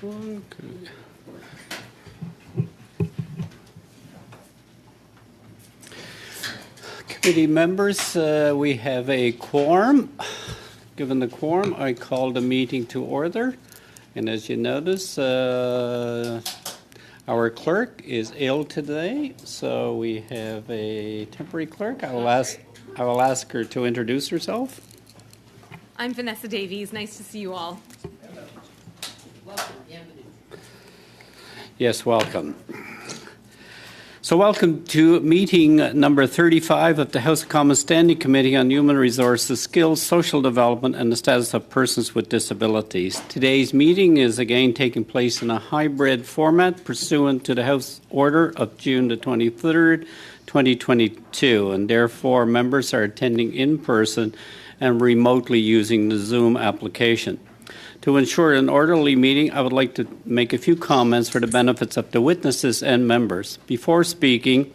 Okay. Committee members, we have a quorum. Given the quorum, I call the meeting to order. And as you notice, our clerk is ill today, so we have a temporary clerk. I will ask her to introduce herself. I'm Vanessa Davies. Nice to see you all. Yes, welcome. So welcome to meeting number 35 of the House of Commons Standing Committee on Human Resources, Skills, Social Development and the Status of Persons with Disabilities. Today's meeting is again taking place in a hybrid format pursuant to the House Order of June the 23rd, 2022, and therefore members are attending in person and remotely using the Zoom application. To ensure an orderly meeting, I would like to make a few comments for the benefits of the witnesses and members. Before speaking,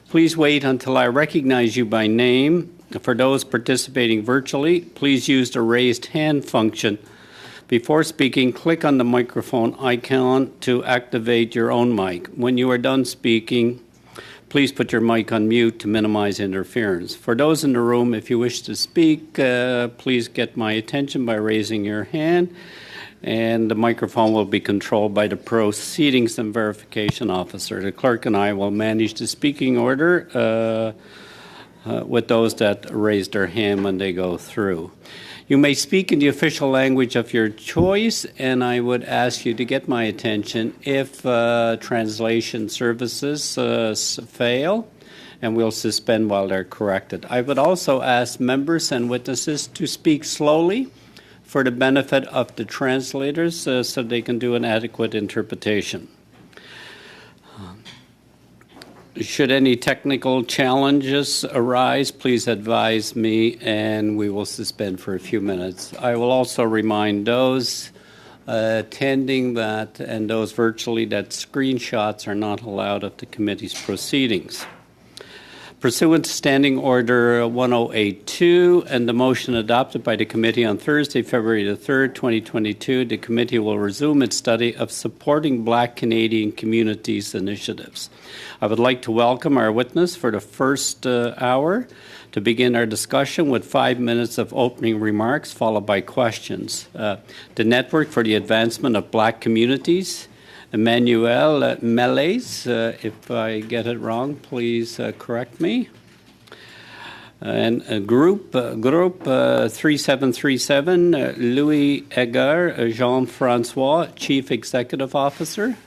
please wait until I recognize you by name. For those participating virtually, please use the raised hand function. Before speaking, click on the microphone icon to activate your own mic. When you are done speaking, please put your mic on mute to minimize interference. For those in the room, if you wish to speak, please get my attention by raising your hand, and the microphone will be controlled by the Proceedings and Verification Officer. The clerk and I will manage the speaking order with those that raise their hand when they go through. You may speak in the official language of your choice, and I would ask you to get my attention if translation services fail, and we'll suspend while they're corrected. I would also ask members and witnesses to speak slowly for the benefit of the translators so they can do an adequate interpretation. Should any technical challenges arise, please advise me and we will suspend for a few minutes. I will also remind those attending that and those virtually that screenshots are not allowed of the committee's proceedings. Pursuant to Standing Order 1082 and the motion adopted by the committee on Thursday, February the 3rd, 2022, the committee will resume its study of supporting Black Canadian communities initiatives. I would like to welcome our witness for the first hour to begin our discussion with 5 minutes of opening remarks followed by questions. The Network for the Advancement of Black Communities, Emmanuel Melays, if I get it wrong, please correct me. And Group 3737, Louis Egar Jean-Francois, Chief Executive Officer.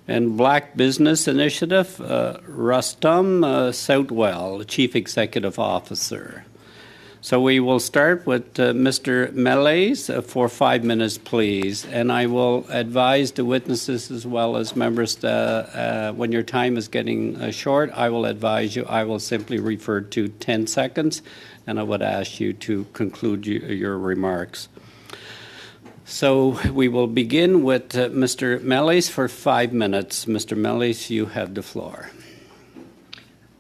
And Black Business Initiative, Rustam Southwell, Chief Executive Officer. So we will start with Mr. Melays for 5 minutes, please. And I will advise the witnesses as well as members that when your time is getting short, I will advise you. I will simply refer to 10 seconds, and I would ask you to conclude your remarks. So we will begin with Mr. Melays for 5 minutes. Mr. Melays, you have the floor.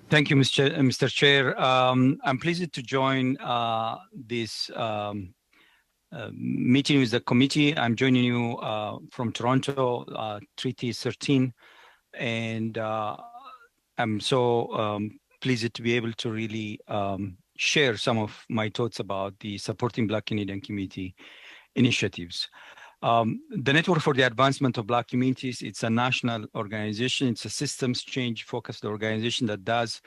Thank you, Mr. Chair. I'm pleased to join this meeting with the committee. I'm joining you from Toronto, Treaty 13, and I'm so pleased to be able to really share some of my thoughts about the Supporting Black Canadian Community initiatives. The Network for the Advancement of Black Communities, it's a national organization. It's a systems change focused organization that does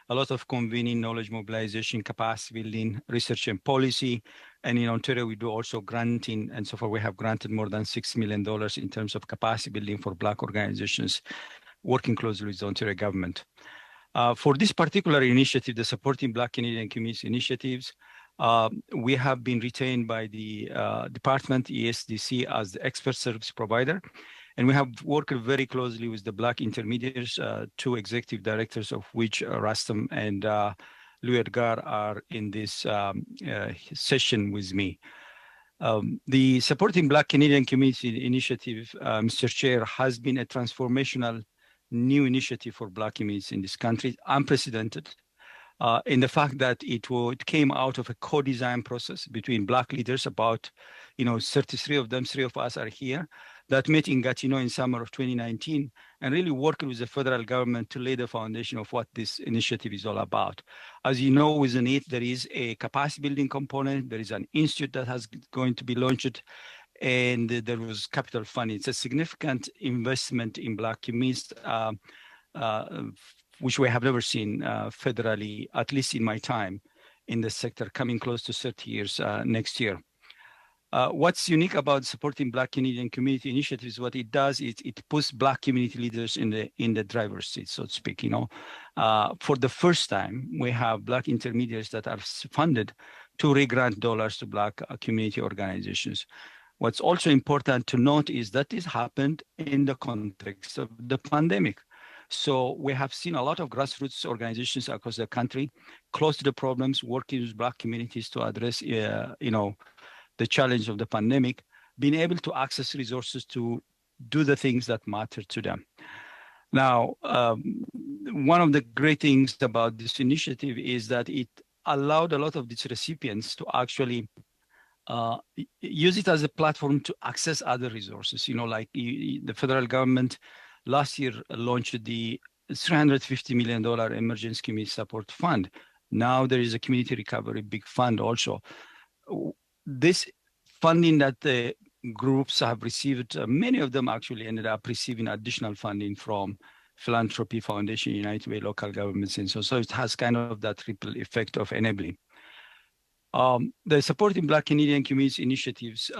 a lot of convening, knowledge mobilization, capacity building, research and policy. And in Ontario, we do also granting. And so far, we have granted more than $6 million in terms of capacity building for Black organizations, working closely with the Ontario government. For this particular initiative, the Supporting Black Canadian Community Initiatives, we have been retained by the department, ESDC, as the expert service provider. And we have worked very closely with the Black intermediaries, 2 executive directors of which Rustam and Louis Edgar are in this session with me. The Supporting Black Canadian Community Initiative, Mr. Chair, has been a transformational new initiative for Black communities in this country, unprecedented. in the fact that it came out of a co-design process between Black leaders, about 33 of them, 3 of us are here, that met in Gatineau in summer of 2019, and really worked with the federal government to lay the foundation of what this initiative is all about. As you know, within it, there is a capacity building component, there is an institute that has going to be launched, and there was capital funding. It's a significant investment in Black communities, which we have never seen federally, at least in my time in the sector, coming close to 30 years next year. What's unique about supporting Black Canadian community initiatives, what it does is it puts Black community leaders in the driver's seat, so to speak. For the first time, we have Black intermediaries that are funded to re-grant dollars to Black community organizations. What's also important to note is that this happened in the context of the pandemic. So we have seen a lot of grassroots organizations across the country close to the problems, working with Black communities to address, the challenge of the pandemic, being able to access resources to do the things that matter to them. Now, one of the great things about this initiative is that it allowed a lot of these recipients to actually use it as a platform to access other resources. Like the federal government last year launched the $350 million Emergency Community Support Fund. Now there is a Community Recovery Big Fund also. This funding that the groups have received, many of them actually ended up receiving additional funding from Philanthropy Foundation, United Way local governments, and so it has kind of that ripple effect of enabling. The Supporting Black Canadian Communities initiatives,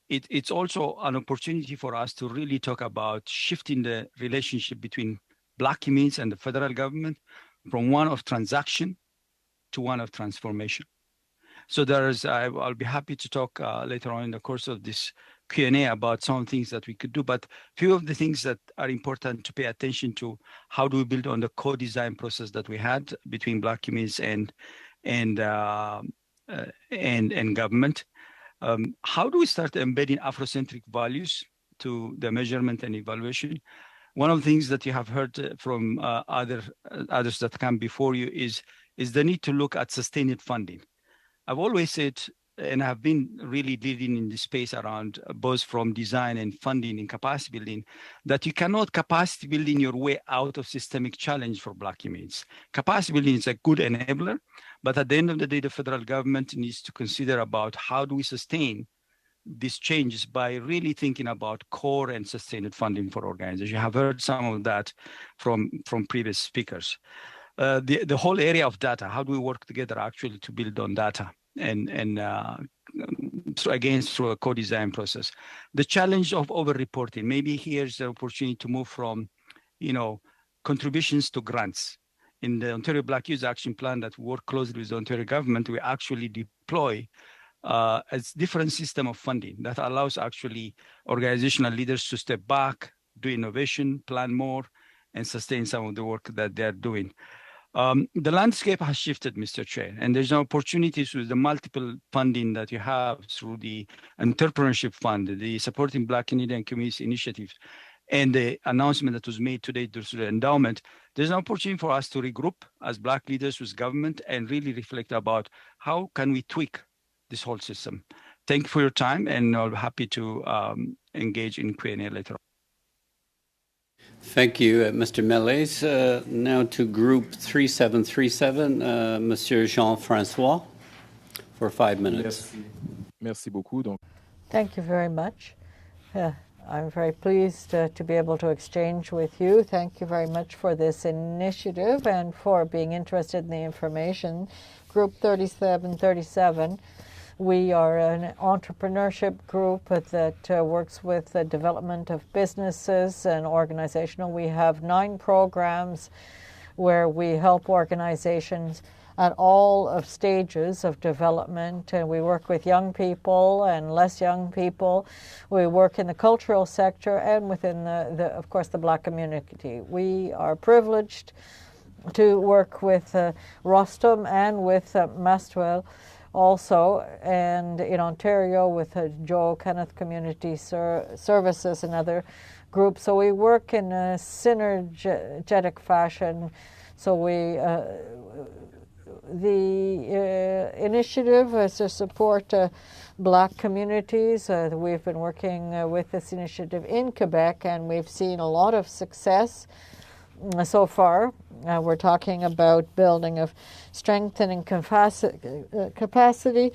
it's also an opportunity for us to really talk about shifting the relationship between Black communities and the federal government from one of transaction to one of transformation. So I'll be happy to talk later on in the course of this Q&A about some things that we could do, but few of the things that are important to pay attention to: how do we build on the co-design process that we had between Black communities and government? How do we start embedding Afrocentric values to the measurement and evaluation? One of the things that you have heard from others that come before you is the need to look at sustained funding. I've always said, and I've been really leading in this space around both from design and funding and capacity building, that you cannot capacity building your way out of systemic challenge for Black communities. Capacity building is a good enabler, but at the end of the day, the federal government needs to consider about how do we sustain these changes by really thinking about core and sustained funding for organizations. You have heard some of that from previous speakers. The whole area of data, how do we work together actually to build on data and through a co-design process. The challenge of over-reporting, maybe here's the opportunity to move from, contributions to grants. In the Ontario Black Youth Action Plan that we work closely with the Ontario government, we actually deploy a different system of funding that allows actually organizational leaders to step back, do innovation, plan more, and sustain some of the work that they're doing. The landscape has shifted, Mr. Chair, and there's opportunities with the multiple funding that you have through the Entrepreneurship Fund, the Supporting Black Canadian Communities Initiative, and the announcement that was made today through the endowment. There's an opportunity for us to regroup as Black leaders with government and really reflect about how can we tweak this whole system. Thank you for your time, and I'll be happy to engage in Q&A later on. Thank you, Mr. Melez. Now to Group 3737, Monsieur Jean-François, for 5 minutes. Merci beaucoup. Thank you very much. I'm very pleased to be able to exchange with you. Thank you very much for this initiative and for being interested in the information. Group 3737. We are an entrepreneurship group that works with the development of businesses and organizational. We have 9 programs where we help organizations at all of stages of development, and we work with young people and less young people. We work in the cultural sector and within of course, the Black community. We are privileged to work with Rostam and with Mastuel also, and in Ontario with Joe Kenneth Community Services and other groups. So we work in a synergetic fashion. So we The initiative is to support Black communities. We've been working with this initiative in Quebec, and we've seen a lot of success so far. We're talking about building of strengthening capacity,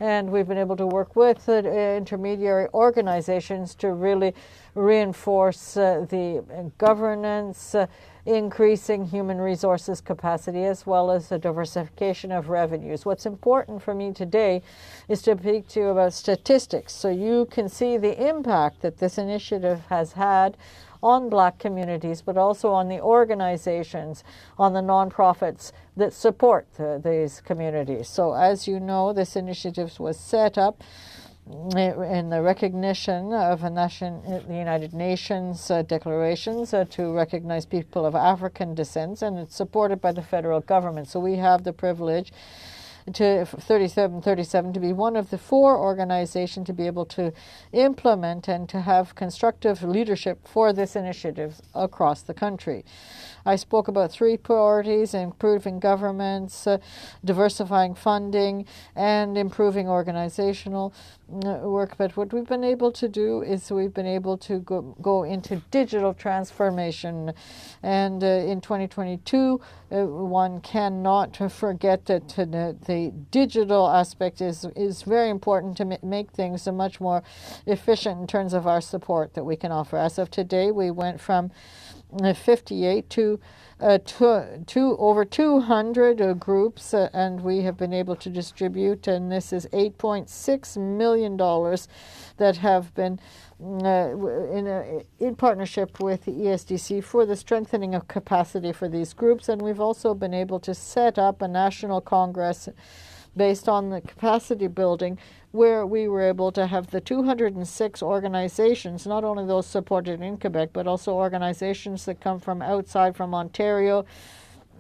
and we've been able to work with intermediary organizations to really reinforce the governance, increasing human resources capacity, as well as the diversification of revenues. What's important for me today is to speak to you about statistics, so you can see the impact that this initiative has had on Black communities, but also on the organizations, on the nonprofits that support these communities. So as you know, this initiative was set up in the recognition of the United Nations declarations to recognize people of African descent, and it's supported by the federal government. So we have the privilege to 3737 to be one of the 4 organizations to be able to implement and to have constructive leadership for this initiative across the country. I spoke about 3 priorities: improving governments, diversifying funding, and improving organizational work. But what we've been able to do is we've been able to go into digital transformation. And in 2022, one cannot forget that the digital aspect is very important to make things much more efficient in terms of our support that we can offer. As of today, we went from 58 to over 200 groups, and we have been able to distribute, and this is $8.6 million that have been in partnership with the ESDC for the strengthening of capacity for these groups. And we've also been able to set up a national congress based on the capacity building, where we were able to have the 206 organizations, not only those supported in Quebec, but also organizations that come from outside, from Ontario,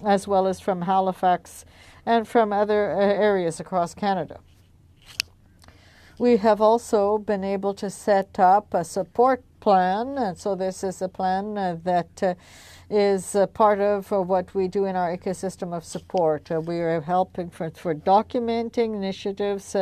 as well as from Halifax and from other areas across Canada. We have also been able to set up a support plan, and so this is a plan that is part of what we do in our ecosystem of support. We are helping for documenting initiatives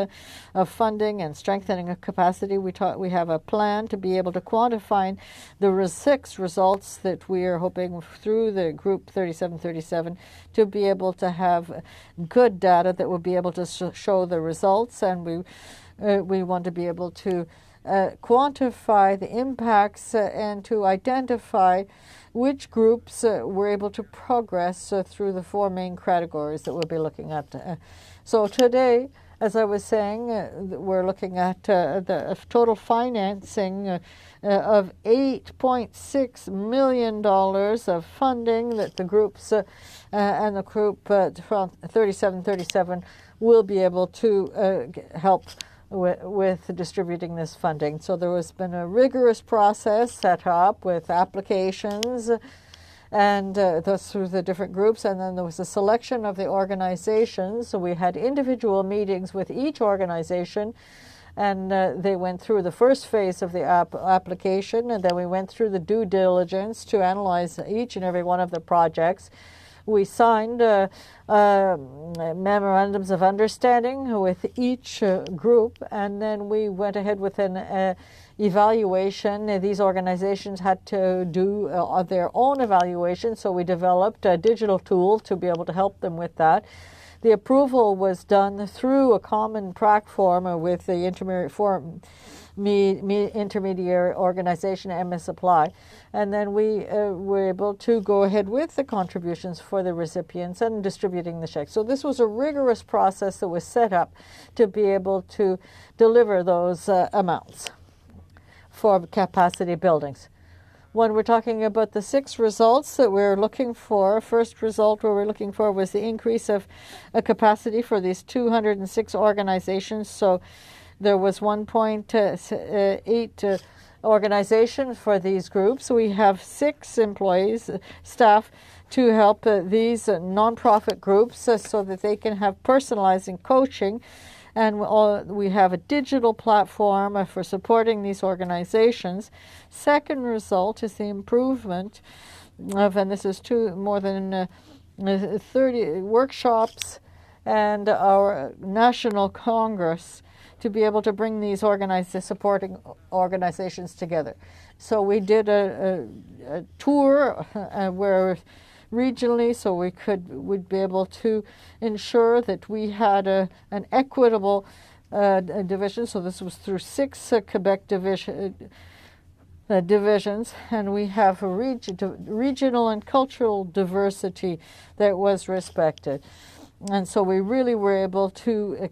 of funding and strengthening of capacity. We have a plan to be able to quantify the 6 results that we are hoping through the group 3737 to be able to have good data that will be able to show the results, and we want to be able to quantify the impacts and to identify which groups were able to progress through the 4 main categories that we'll be looking at. So today, as I was saying, we're looking at the total financing of $8.6 million of funding that the groups and the group from 3737 will be able to help with distributing this funding. So there has been a rigorous process set up with applications and those through the different groups, and then there was a selection of the organizations. So we had individual meetings with each organization, and they went through the first phase of the application, and then we went through the due diligence to analyze each and every one of the projects. We signed memorandums of understanding with each group, and then we went ahead with an evaluation. These organizations had to do their own evaluation, so we developed a digital tool to be able to help them with that. The approval was done through a common platform with the intermediary organization, MS Supply, and then we were able to go ahead with the contributions for the recipients and distributing the checks. So this was a rigorous process that was set up to be able to deliver those amounts for capacity buildings. When we're talking about the 6 results that we're looking for, first result we were looking for was the increase of capacity for these 206 organizations. So there was 1.8 organization for these groups. We have 6 employees, staff, to help these nonprofit groups so that they can have personalizing coaching. And we have a digital platform for supporting these organizations. Second result is the improvement of, and this is more than 30 workshops and our National Congress to be able to bring these supporting organizations together. So we did a tour where regionally, so would be able to ensure that we had an equitable division. So this was through 6 Quebec divisions, and we have a regional and cultural diversity that was respected. And so we really were able to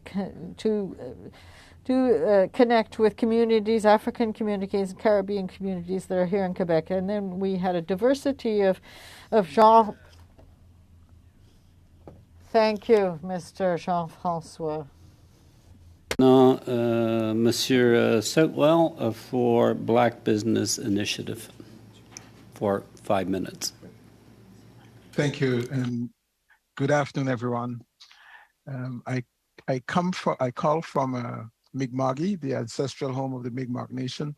connect with communities, African communities, Caribbean communities that are here in Quebec. And then we had a diversity of genre. Thank you, Mr. Jean-François. Now, Monsieur Sitwell for Black Business Initiative for 5 minutes. Thank you, and good afternoon, everyone. I call from Mi'kma'ki, the ancestral home of the Mi'kmaq Nation,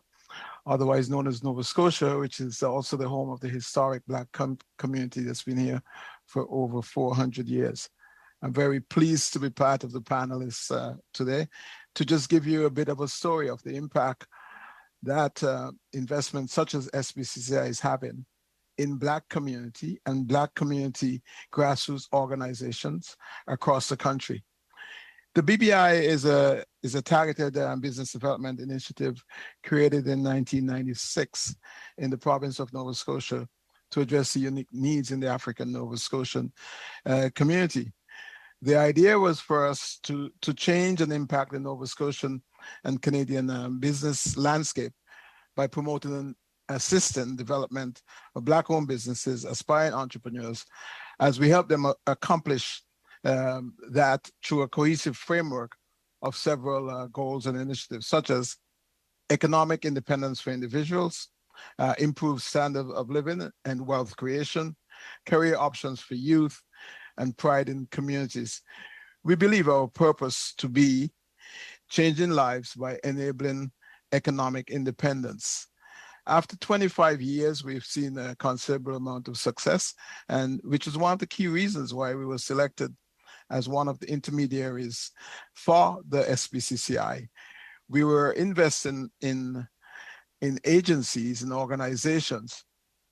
otherwise known as Nova Scotia, which is also the home of the historic Black community that's been here for over 400 years. I'm very pleased to be part of the panelists today to just give you a bit of a story of the impact that investments such as SBCCI is having in Black community and Black community grassroots organizations across the country. The BBI is a targeted business development initiative created in 1996 in the province of Nova Scotia to address the unique needs in the African Nova Scotian community. The idea was for us to change and impact the Nova Scotian and Canadian business landscape by promoting and assisting development of Black-owned businesses, aspiring entrepreneurs, as we help them accomplish that through a cohesive framework of several goals and initiatives, such as economic independence for individuals, improved standard of living and wealth creation, career options for youth, and pride in communities. We believe our purpose to be changing lives by enabling economic independence. After 25 years, we've seen a considerable amount of success, and which is one of the key reasons why we were selected as one of the intermediaries for the SBCCI. We were investing in agencies and organizations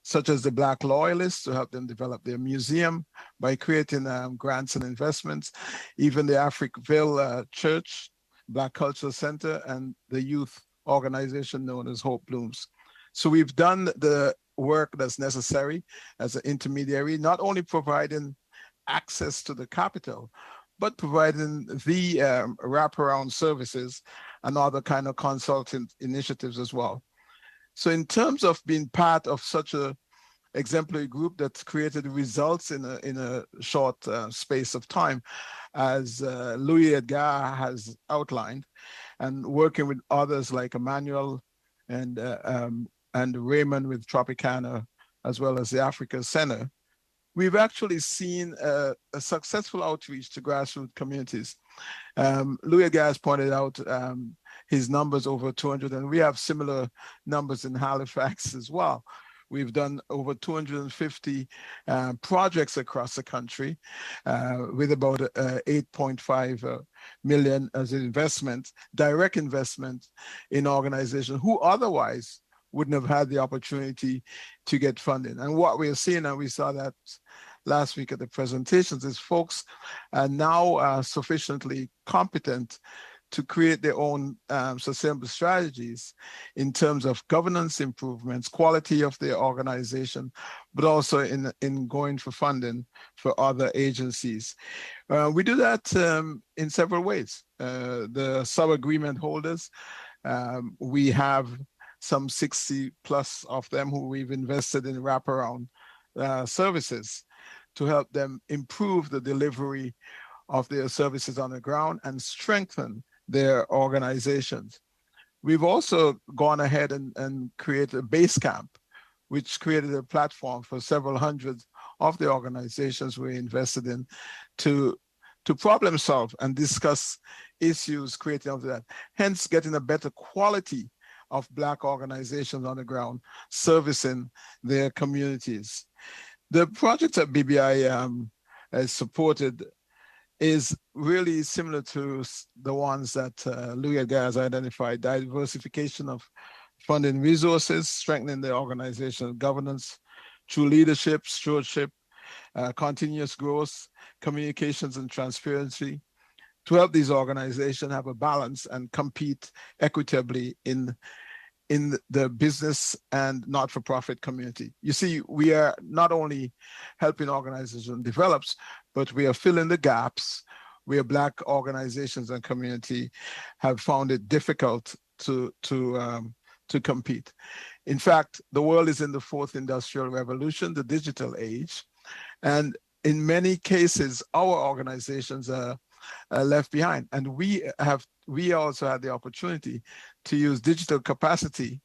such as the Black Loyalists to help them develop their museum by creating grants and investments, even the Africville Church, Black Cultural Center, and the youth organization known as Hope Blooms. So we've done the work that's necessary as an intermediary, not only providing access to the capital, but providing the wraparound services and other kind of consultant initiatives as well. So in terms of being part of such a exemplary group that's created results in a short space of time, as Louis Edgar has outlined, and working with others like Emmanuel and Raymond with Tropicana, as well as the Africa Center, we've actually seen a successful outreach to grassroots communities. Louis Edgar has pointed out his numbers over 200, and we have similar numbers in Halifax as well. We've done over 250 projects across the country with about 8.5 million as an investment, direct investment in organizations who otherwise wouldn't have had the opportunity to get funding. And what we're seeing, and we saw that last week at the presentations, is folks are now sufficiently competent to create their own sustainable strategies in terms of governance improvements, quality of their organization, but also in going for funding for other agencies. We do that in several ways. The sub-agreement holders, we have some 60 plus of them who we've invested in wraparound services to help them improve the delivery of their services on the ground and strengthen their organizations. We've also gone ahead and created a base camp, which created a platform for several hundred of the organizations we invested in to problem solve and discuss issues created out of that, hence getting a better quality of Black organizations on the ground servicing their communities. The project at BBI has supported is really similar to the ones that Louis Edgar has identified: diversification of funding resources, strengthening the organizational governance through leadership, stewardship, continuous growth, communications, and transparency, to help these organizations have a balance and compete equitably in the business and not-for-profit community. You see, we are not only helping organizations develop, but we are filling the gaps where Black organizations and community have found it difficult to compete. In fact, the world is in the fourth industrial revolution, the digital age, and in many cases, our organizations are left behind. And we also had the opportunity to use digital capacity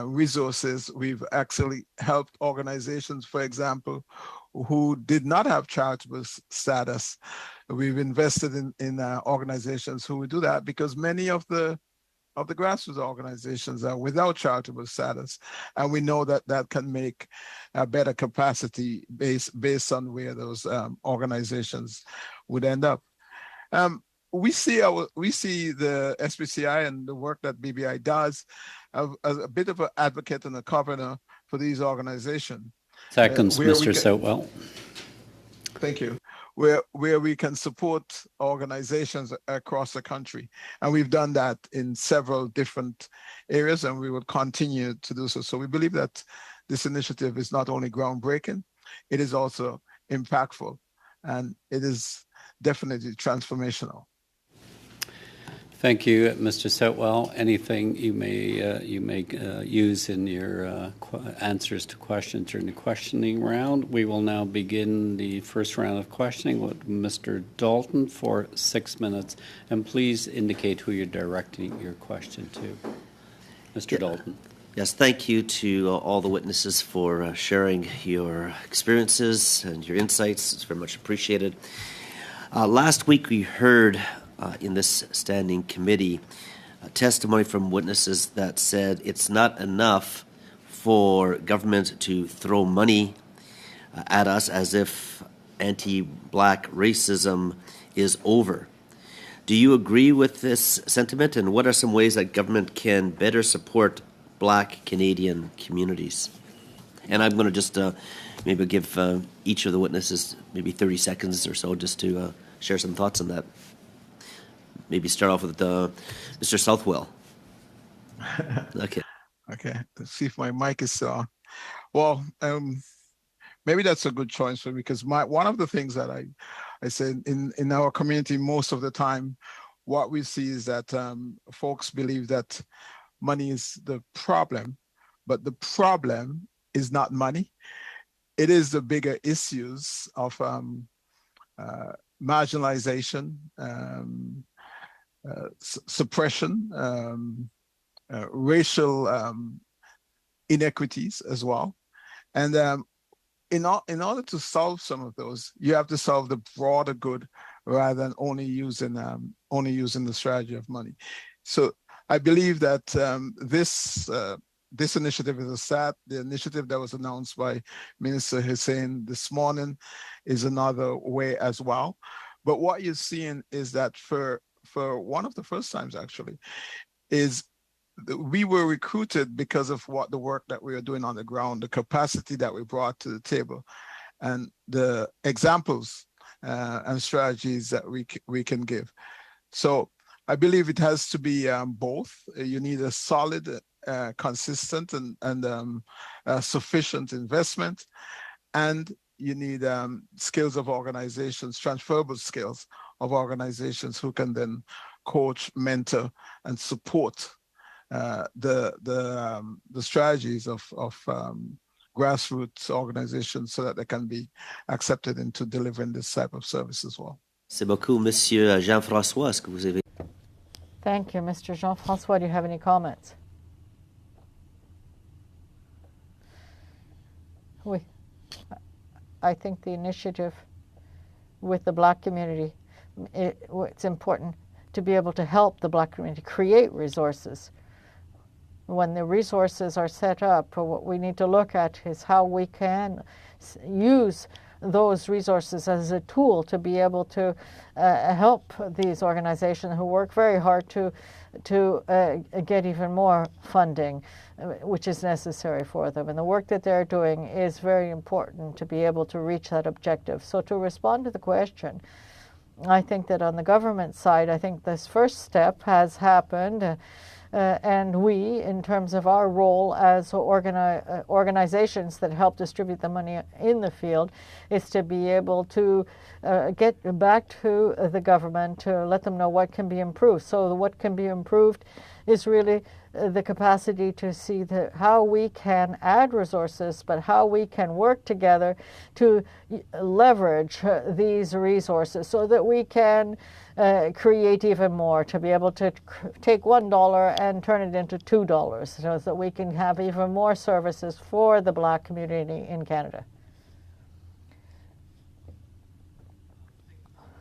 resources. We've actually helped organizations, for example, who did not have charitable status. We've invested in organizations who would do that, because many of the grassroots organizations are without charitable status, and we know that that can make a better capacity based on where those organizations would end up. We see the SPCI and the work that BBI does as a bit of an advocate and a governor for these organizations. Seconds, Mr. Sotwell. Thank you. Where we can support organizations across the country. And we've done that in several different areas, and we will continue to do so. So we believe that this initiative is not only groundbreaking, it is also impactful, and it is definitely transformational. Thank you, Mr. Sotwell. Anything you may use in your answers to questions during the questioning round. We will now begin the first round of questioning with Mr. Dalton for 6 minutes. And please indicate who you're directing your question to. Mr. Dalton. Yes, thank you to all the witnesses for sharing your experiences and your insights. It's very much appreciated. Last week we heard in this standing committee testimony from witnesses that said it's not enough for government to throw money at us as if anti-Black racism is over. Do you agree with this sentiment, and what are some ways that government can better support Black Canadian communities? And I'm going to just maybe give each of the witnesses maybe 30 seconds or so just to share some thoughts on that. Maybe start off with Mr. Southwell. Okay. Okay. Let's see if my mic is on. Well, maybe that's a good choice for me, because one of the things that I said in our community most of the time, what we see is that folks believe that money is the problem, but the problem is not money. It is the bigger issues of marginalization, suppression, racial inequities as well. And in order to solve some of those, you have to solve the broader good rather than only using the strategy of money. So I believe that this initiative is a start. The initiative that was announced by Minister Hussein this morning is another way as well. But what you're seeing is that for one of the first times, actually, is we were recruited because of the work that we are doing on the ground, the capacity that we brought to the table, and the examples and strategies that we can give. So I believe it has to be both. You need a solid, consistent, and sufficient investment, and you need skills of organizations, transferable skills of organizations who can then coach, mentor, and support the strategies of grassroots organizations so that they can be accepted into delivering this type of service as well. C'est beaucoup, Monsieur Jean-François. Est-ce que vous avez... Thank you, Mr. Jean-François. Do you have any comments? I think the initiative with the Black community, it's important to be able to help the Black community create resources. When the resources are set up, what we need to look at is how we can use those resources as a tool to be able to help these organizations who work very hard to get even more funding, which is necessary for them. And the work that they're doing is very important to be able to reach that objective. So to respond to the question, I think that on the government side, I think this first step has happened. And we, in terms of our role as organizations that help distribute the money in the field, is to be able to get back to the government to let them know what can be improved. So what can be improved is really the capacity to see how we can add resources, but how we can work together to leverage these resources so that we can create even more, to be able to take $1 and turn it into $2, so that we can have even more services for the Black community in Canada.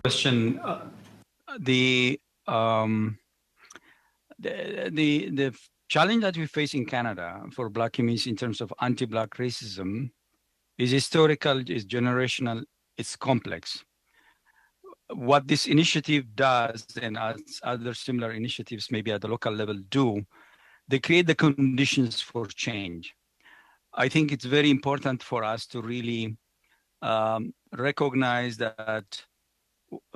Question: the challenge that we face in Canada for Black communities in terms of anti-Black racism is historical, is generational, it's complex. What this initiative does, and as other similar initiatives maybe at the local level do, they create the conditions for change. I think it's very important for us to really recognize that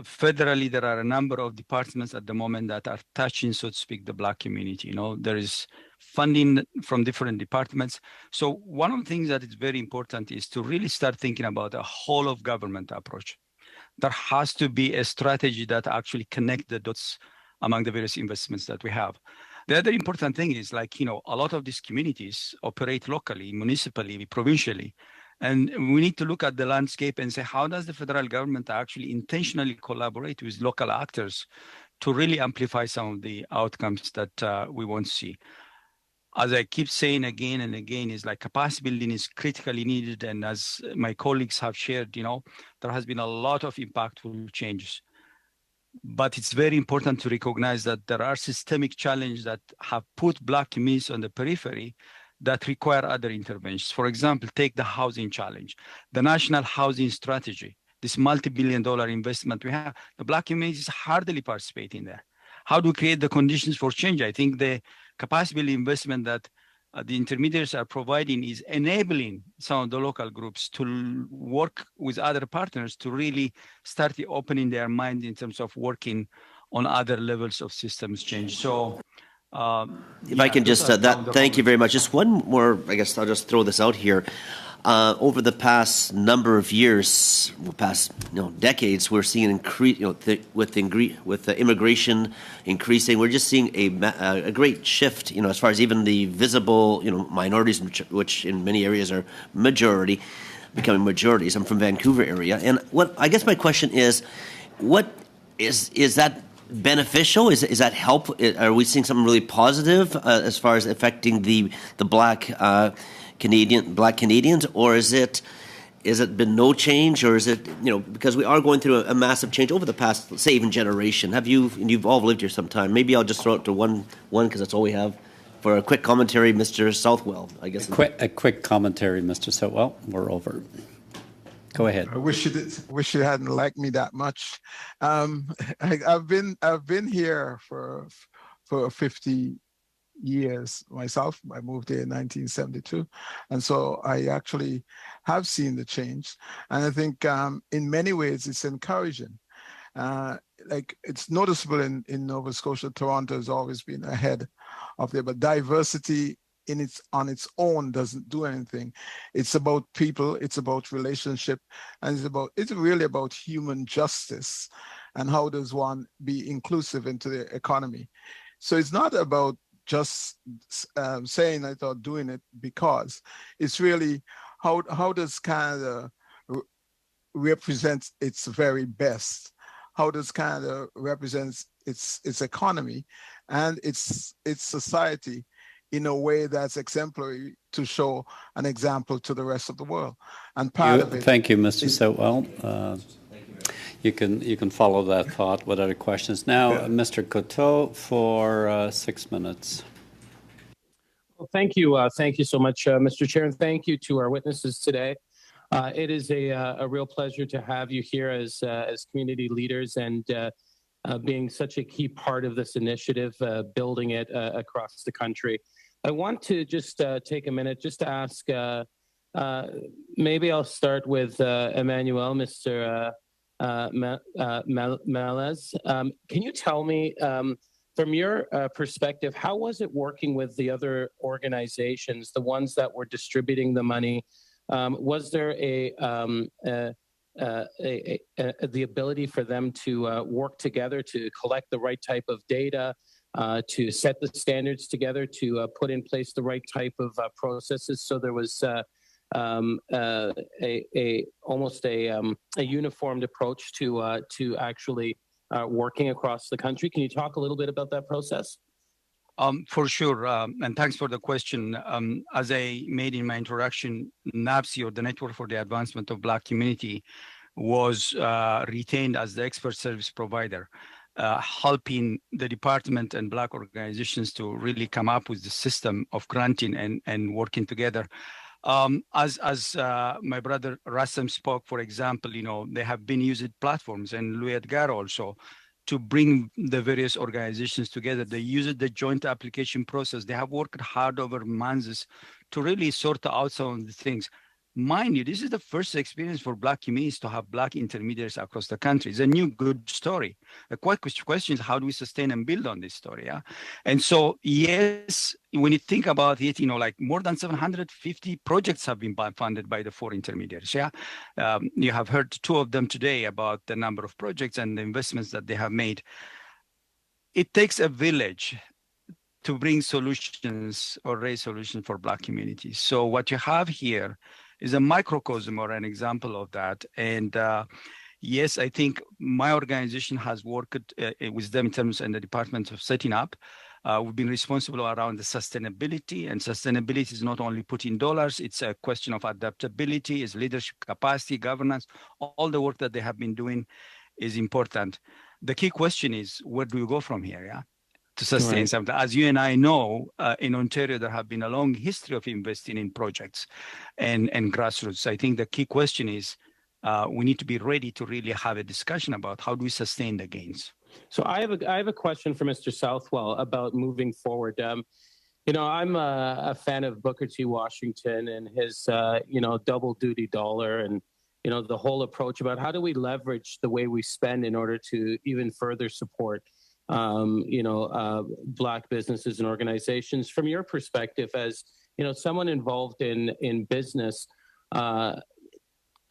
federally, there are a number of departments at the moment that are touching, so to speak, the Black community. You know, there is funding from different departments. So one of the things that is very important is to really start thinking about a whole of government approach. There has to be a strategy that actually connects the dots among the various investments that we have. The other important thing is, like, you know, a lot of these communities operate locally, municipally, provincially. And we need to look at the landscape and say, how does the federal government actually intentionally collaborate with local actors to really amplify some of the outcomes that we want to see? As I keep saying again and again, is like capacity building is critically needed. And as my colleagues have shared, you know, there has been a lot of impactful changes. But it's very important to recognize that there are systemic challenges that have put Black communities on the periphery that require other interventions. For example, take the housing challenge, the national housing strategy, this multi-billion-dollar investment we have. The Black communities hardly participate in there. How do we create the conditions for change? I think the capacity building investment that the intermediaries are providing is enabling some of the local groups to work with other partners to really start opening their mind in terms of working on other levels of systems change. So if I can just, thank you very much. Just one more, I guess I'll just throw this out here. Over the past number of years, past decades, we're seeing increase, with the immigration increasing. We're just seeing a great shift, as far as even the visible, minorities, which in many areas are majority, becoming majorities. I'm from Vancouver area, and what I guess my question is, what is that beneficial? Is that help? Are we seeing something really positive as far as affecting the Black Canadians, or is it been no change, or is it because we are going through a massive change over the past, let's say, even generation? You've all lived here some time. Maybe I'll just throw it to one because that's all we have for a quick commentary, Mr. Southwell. I guess a quick commentary, Mr. Southwell. We're over. Go ahead. I wish you hadn't liked me that much. I've been here for 50 years myself. I moved here in 1972, and so I actually have seen the change. And I think in many ways it's encouraging. Like, it's noticeable in Nova Scotia. Toronto has always been ahead of there, but diversity on its own doesn't do anything. It's about people, it's about relationship, and it's really about human justice and how does one be inclusive into the economy. So it's not about just saying it or doing it, because it's really how does Canada represent its very best? How does Canada represent its economy and its society in a way that's exemplary, to show an example to the rest of the world? And part of it. Thank you, Mr. Southwell. You can follow that thought with other questions. Now, Mr. Coteau for 6 minutes. Well, thank you. Thank you so much, Mr. Chair, and thank you to our witnesses today. It is a real pleasure to have you here as community leaders and being such a key part of this initiative, building it across the country. I want to just take a minute just to ask, maybe I'll start with Emmanuel, Mr. Melez. Can you tell me, from your perspective, how was it working with the other organizations, the ones that were distributing the money? Was there the ability for them to work together to collect the right type of data, to set the standards together, to put in place the right type of processes? So there was almost a uniformed approach to actually working across the country. Can you talk a little bit about that process? For sure, and thanks for the question. As I made in my introduction, NAPSI, or the Network for the Advancement of Black Community, was retained as the expert service provider, helping the department and Black organizations to really come up with the system of granting and working together. As my brother Rassam spoke, for example, they have been using platforms, and Louis Edgar also, to bring the various organizations together. They use the joint application process. They have worked hard over months to really sort out some of the things. Mind you, this is the first experience for Black communities to have Black intermediaries across the country. It's a new good story. The question is, how do we sustain and build on this story? Yeah? And so, yes, when you think about it, like more than 750 projects have been funded by the 4 intermediaries. Yeah, you have heard 2 of them today about the number of projects and the investments that they have made. It takes a village to bring solutions or raise solutions for Black communities. So what you have here is a microcosm or an example of that. And yes, I think my organization has worked with them in terms of the department of setting up. We've been responsible around the sustainability, and sustainability is not only putting dollars, it's a question of adaptability, it's leadership capacity, governance. All the work that they have been doing is important. The key question is, where do we go from here? Yeah, to sustain something. As you and I know, in Ontario, there have been a long history of investing in projects and grassroots. I think the key question is, we need to be ready to really have a discussion about how do we sustain the gains. So I have a question for Mr. Southwell about moving forward. I'm a fan of Booker T. Washington and his, double duty dollar, and the whole approach about how do we leverage the way we spend in order to even further support Black businesses and organizations. From your perspective, as someone involved in business,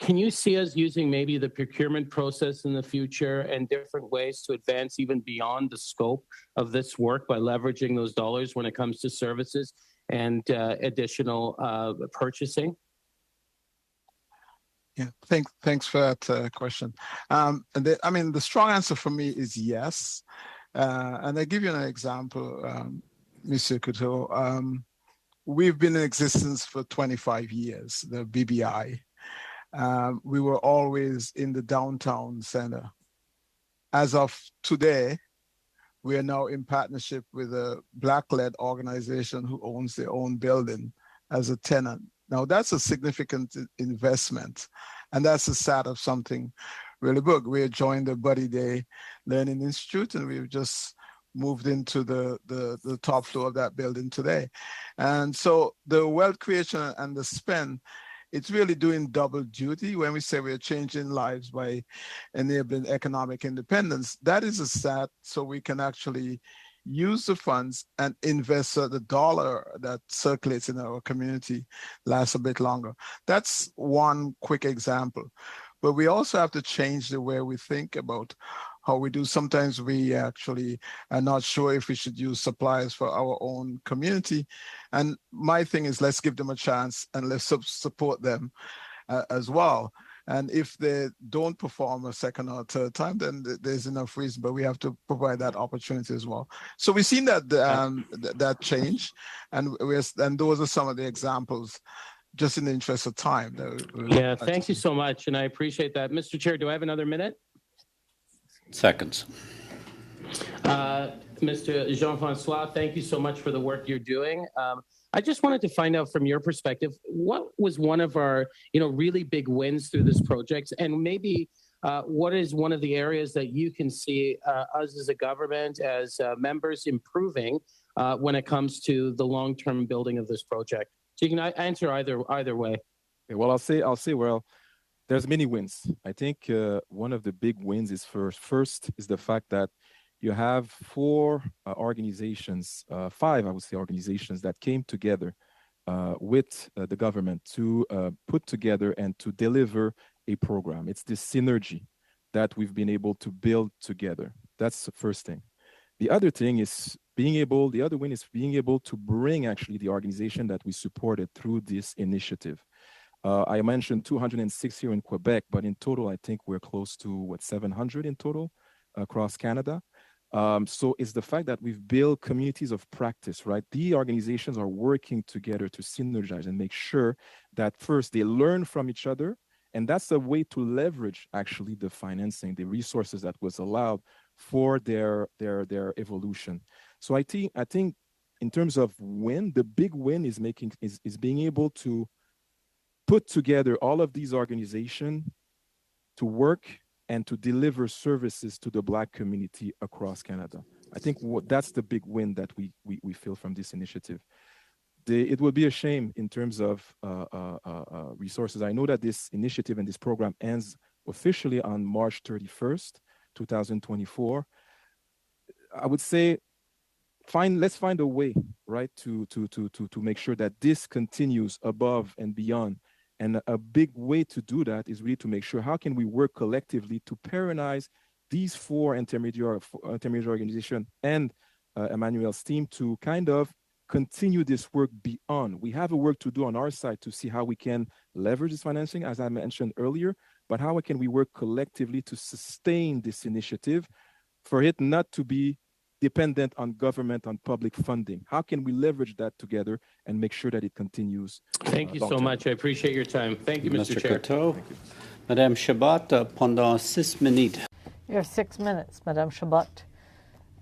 can you see us using maybe the procurement process in the future and different ways to advance even beyond the scope of this work by leveraging those dollars when it comes to services and additional purchasing? Yeah, thanks for that question. The strong answer for me is yes. And I give you an example, Mr. Couture. We've been in existence for 25 years, the BBI. We were always in the downtown center. As of today, we are now in partnership with a Black-led organization who owns their own building as a tenant. Now, that's a significant investment, and that's the start of something really big. We joined the Buddy Day Learning Institute, and we've just moved into the top floor of that building today. And so the wealth creation and the spend, it's really doing double duty. When we say we're changing lives by enabling economic independence, that is a start so we can actually use the funds and invest so the dollar that circulates in our community lasts a bit longer. That's one quick example. But we also have to change the way we think about how we do. Sometimes we actually are not sure if we should use suppliers for our own community. And my thing is, let's give them a chance and let's support them as well. And if they don't perform a second or third time, then there's enough reason, but we have to provide that opportunity as well. So we've seen that that change, and those are some of the examples, just in the interest of time. Yeah, thank you so much, and I appreciate that. Mr. Chair, do I have another minute? Seconds. Mr. Jean-Francois, thank you so much for the work you're doing. I just wanted to find out from your perspective, what was one of our, really big wins through this project, and maybe what is one of the areas that you can see us as a government, as members improving when it comes to the long-term building of this project? So you can answer either way. Okay, well, I'll say, well, there's many wins. I think one of the big wins is first is the fact that you have four organizations, five, I would say, organizations that came together with the government to put together and to deliver a program. It's this synergy that we've been able to build together. That's the first thing. The other thing is the other win is being able to bring actually the organization that we supported through this initiative. I mentioned 206 here in Quebec, but in total, I think we're close to 700 in total across Canada. So it's the fact that we've built communities of practice, right? The organizations are working together to synergize and make sure that first they learn from each other. And that's a way to leverage actually the financing, the resources that was allowed for their evolution. So I think in terms of win, the big win is being able to put together all of these organizations to work and to deliver services to the Black community across Canada. I think that's the big win that we feel from this initiative. It would be a shame in terms of resources. I know that this initiative and this program ends officially on March 31st, 2024. I would say let's find a way, right, to make sure that this continues above and beyond. And a big way to do that is really to make sure how can we work collectively to parentize these four intermediate organizations and Emmanuel's team to kind of continue this work beyond. We have a work to do on our side to see how we can leverage this financing, as I mentioned earlier, but how can we work collectively to sustain this initiative for it not to be dependent on government, on public funding? How can we leverage that together and make sure that it continues? Thank you so much. I appreciate your time. Thank you, Mr. Chair. Coteau. Madame Chabot, pendant 6 minutes. You have 6 minutes, Madame Chabot.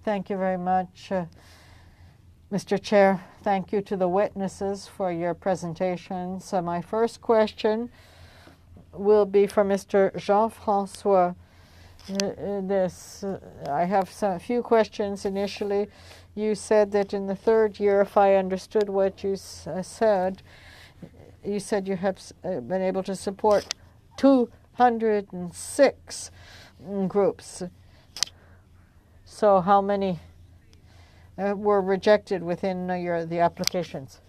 Thank you very much, Mr. Chair. Thank you to the witnesses for your presentations. So my first question will be for Mr. Jean-François. I have a few questions initially. You said that in the third year, if I understood what you said, you said you have been able to support 206 groups. So how many were rejected within the applications?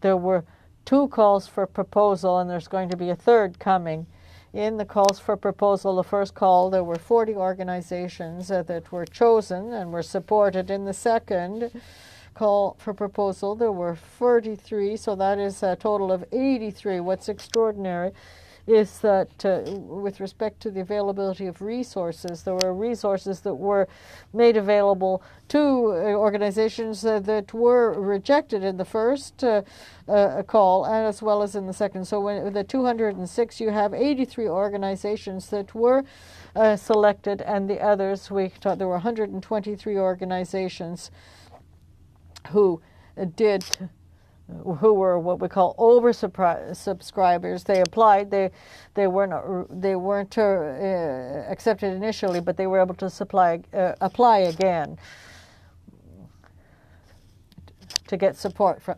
There were 2 calls for proposal, and there's going to be a third coming. In the calls for proposal, the first call, there were 40 organizations that were chosen and were supported. In the second call for proposal, there were 43, so that is a total of 83. What's extraordinary is that with respect to the availability of resources, there were resources that were made available to organizations that were rejected in the first call and as well as in the second. So when the 206, you have 83 organizations that were selected, and the others, there were 123 organizations who were what we call over-subscribers. They applied. They weren't accepted initially, but they were able to apply again to get support from.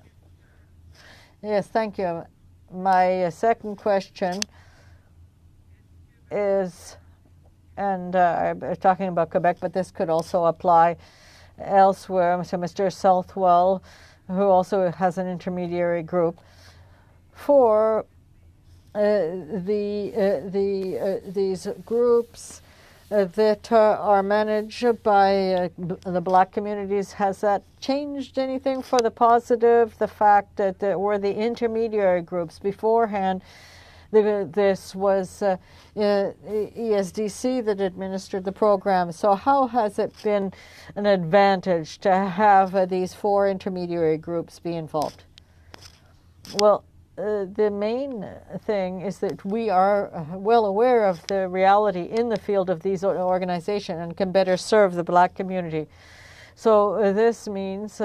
Yes, thank you. My second question is, and I'm talking about Quebec, but this could also apply elsewhere. So Mr. Southwell, who also has an intermediary group, for these groups that are managed by the Black communities. Has that changed anything for the positive? The fact that there were the intermediary groups beforehand, this was ESDC that administered the program. So how has it been an advantage to have these 4 intermediary groups be involved? Well, the main thing is that we are well aware of the reality in the field of these organizations and can better serve the Black community. So this means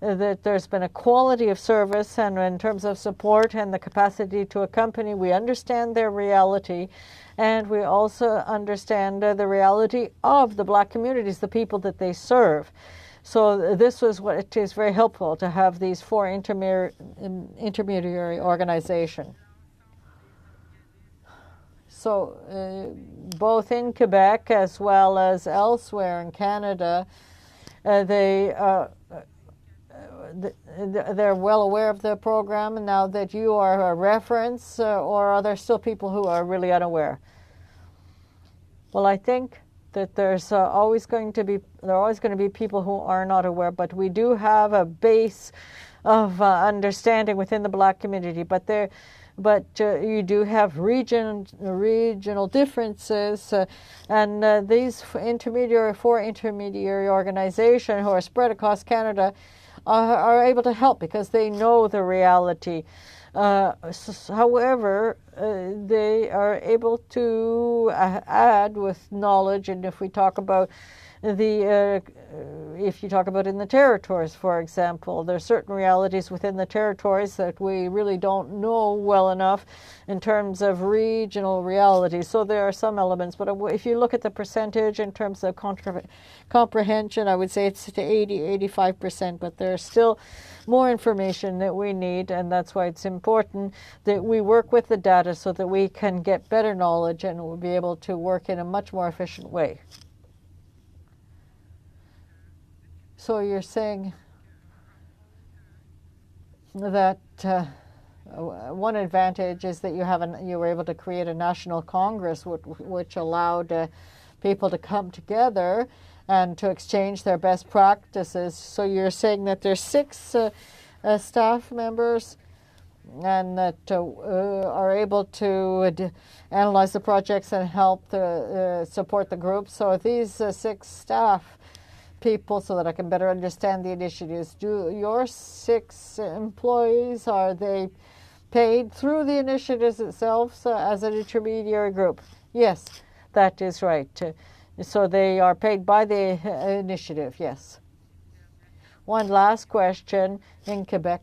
that there's been a quality of service, and in terms of support and the capacity to accompany, we understand their reality, and we also understand the reality of the Black communities, the people that they serve. So this was what it is very helpful to have these 4 intermediary organizations. So both in Quebec as well as elsewhere in Canada, they're well aware of the program now that you are a reference, or are there still people who are really unaware? Well, I think that there's always going to be people who are not aware, but we do have a base of understanding within the Black community. But you do have regional differences, and these 4 intermediary organizations who are spread across Canada are able to help because they know the reality. However, they are able to add with knowledge, and if you talk about in the territories, for example, there are certain realities within the territories that we really don't know well enough in terms of regional realities. So there are some elements, but if you look at the percentage in terms of comprehension, I would say it's to 85%, but there's still more information that we need, and that's why it's important that we work with the data so that we can get better knowledge and we'll be able to work in a much more efficient way. So you're saying that one advantage is that you were able to create a national congress which allowed people to come together and to exchange their best practices. So you're saying that there's 6 staff members and that are able to analyze the projects and help support the group. So these 6 staff people, so that I can better understand the initiatives, do your 6 employees, are they paid through the initiatives itself as an intermediary group? Yes, that is right. So they are paid by the initiative, yes. One last question. In Quebec,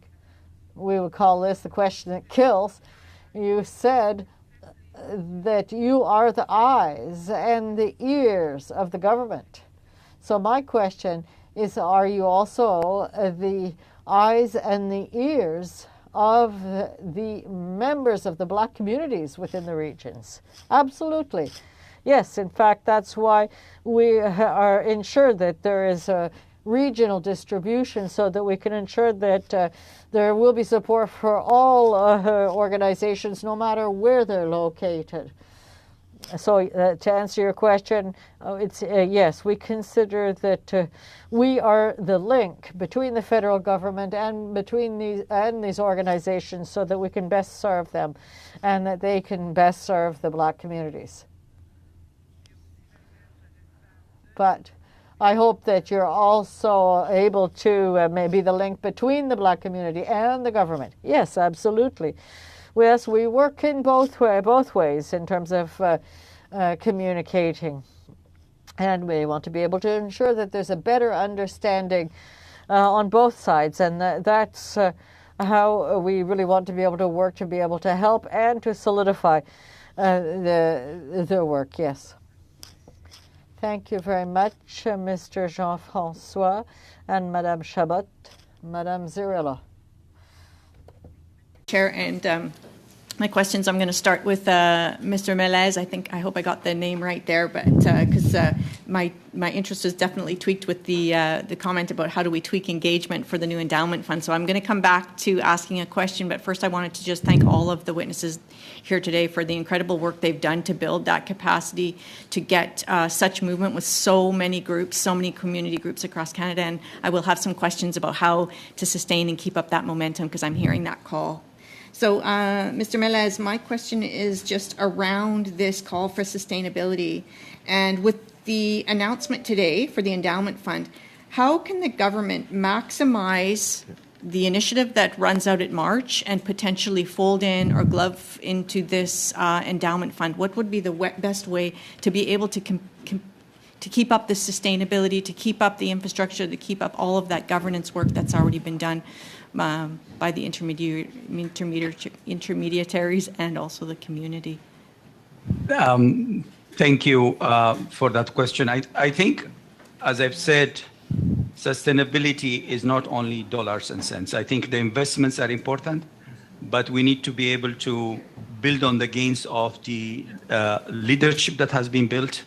we would call this the question that kills. You said that you are the eyes and the ears of the government. So my question is, are you also the eyes and the ears of the members of the Black communities within the regions? Absolutely. Yes, in fact, that's why we are ensured that there is a regional distribution so that we can ensure that there will be support for all organizations, no matter where they're located. So to answer your question, it's yes, we consider that we are the link between the federal government and between these organizations so that we can best serve them and that they can best serve the Black communities. But I hope that you're also able to maybe the link between the Black community and the government. Yes, absolutely. Yes, we work in both ways in terms of communicating. And we want to be able to ensure that there's a better understanding on both sides. And that's how we really want to be able to work, to be able to help and to solidify the work, yes. Thank you very much, Mr. Jean-François and Madame Chabot. Madame Zirilla. Chair, and my questions, I'm going to start with Mr. Melez. I hope I got the name right there, but because my interest is definitely tweaked with the comment about how do we tweak engagement for the new endowment fund. So I'm going to come back to asking a question, but first I wanted to just thank all of the witnesses here today for the incredible work they've done to build that capacity to get such movement with so many groups, so many community groups across Canada. And I will have some questions about how to sustain and keep up that momentum because I'm hearing that call. So, Mr. Melez, my question is just around this call for sustainability. And with the announcement today for the endowment fund, how can the government maximize the initiative that runs out in March and potentially fold in or glove into this endowment fund? What would be the best way to be able to keep up the sustainability, to keep up the infrastructure, to keep up all of that governance work that's already been done by the intermediaries and also the community? Thank you for that question. I think, as I've said, sustainability is not only dollars and cents. I think the investments are important, but we need to be able to build on the gains of the leadership that has been built,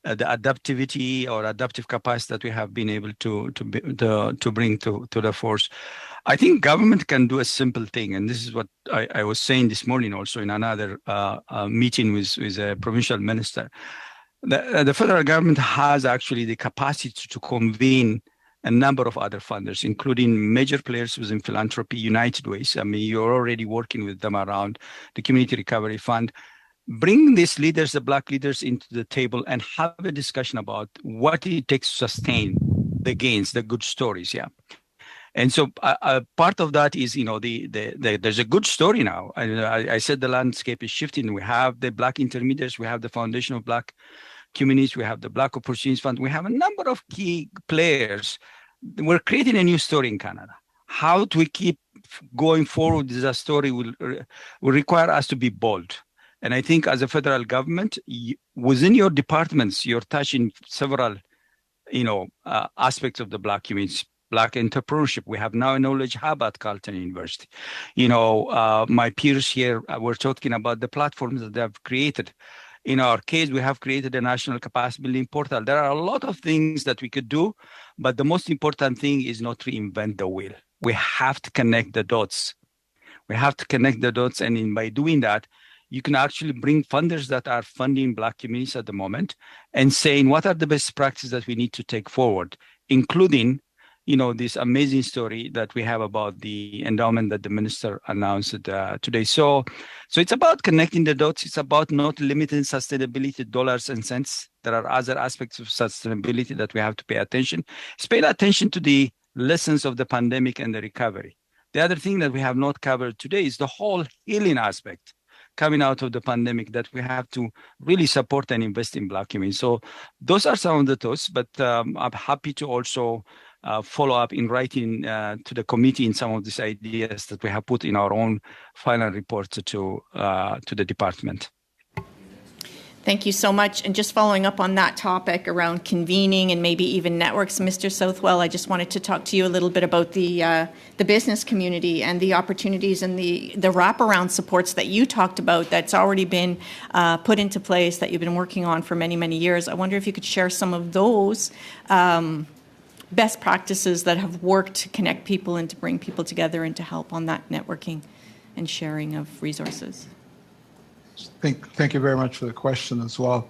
the adaptivity or adaptive capacity that we have been able to bring to the force. I think government can do a simple thing, and this is what I was saying this morning also in another meeting with a provincial minister. The federal government has actually the capacity to convene a number of other funders, including major players within philanthropy, United Ways. I mean, you're already working with them around the Community Recovery Fund. Bring these leaders, the Black leaders, into the table and have a discussion about what it takes to sustain the gains, the good stories. Yeah. And so part of that is, there's a good story now. I said the landscape is shifting. We have the Black intermediaries, we have the Foundation of Black Communities, we have the Black Opportunities Fund, we have a number of key players. We're creating a new story in Canada. How do we keep going forward with that story will require us to be bold. And I think as a federal government, within your departments, you're touching several, aspects of the Black communities. Black entrepreneurship. We have now a knowledge hub at Carleton University. My peers here were talking about the platforms that they have created. In our case, we have created a national capacity building portal. There are a lot of things that we could do, but the most important thing is not to reinvent the wheel. We have to connect the dots. And by doing that, you can actually bring funders that are funding Black communities at the moment and saying, what are the best practices that we need to take forward, including this amazing story that we have about the endowment that the minister announced today. So it's about connecting the dots. It's about not limiting sustainability to dollars and cents. There are other aspects of sustainability that we have to pay attention. Pay attention to the lessons of the pandemic and the recovery. The other thing that we have not covered today is the whole healing aspect coming out of the pandemic that we have to really support and invest in Black communities. So those are some of the thoughts, but I'm happy to also follow up in writing to the committee in some of these ideas that we have put in our own final report to the department. Thank you so much. And just following up on that topic around convening and maybe even networks, Mr. Southwell, I just wanted to talk to you a little bit about the business community and the opportunities and the wraparound supports that you talked about that's already been put into place that you've been working on for many, many years. I wonder if you could share some of those best practices that have worked to connect people and to bring people together and to help on that networking and sharing of resources. Thank you very much for the question as well.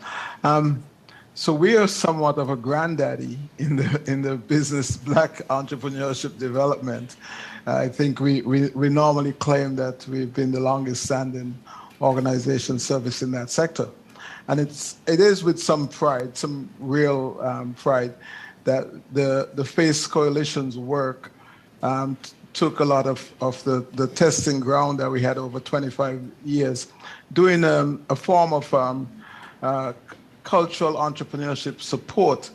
So we are somewhat of a granddaddy in the business Black entrepreneurship development. I think we normally claim that we've been the longest standing organization servicing that sector. And it is with some pride, some real pride, that the FACE Coalition's work took a lot of the testing ground that we had over 25 years, doing a form of cultural entrepreneurship support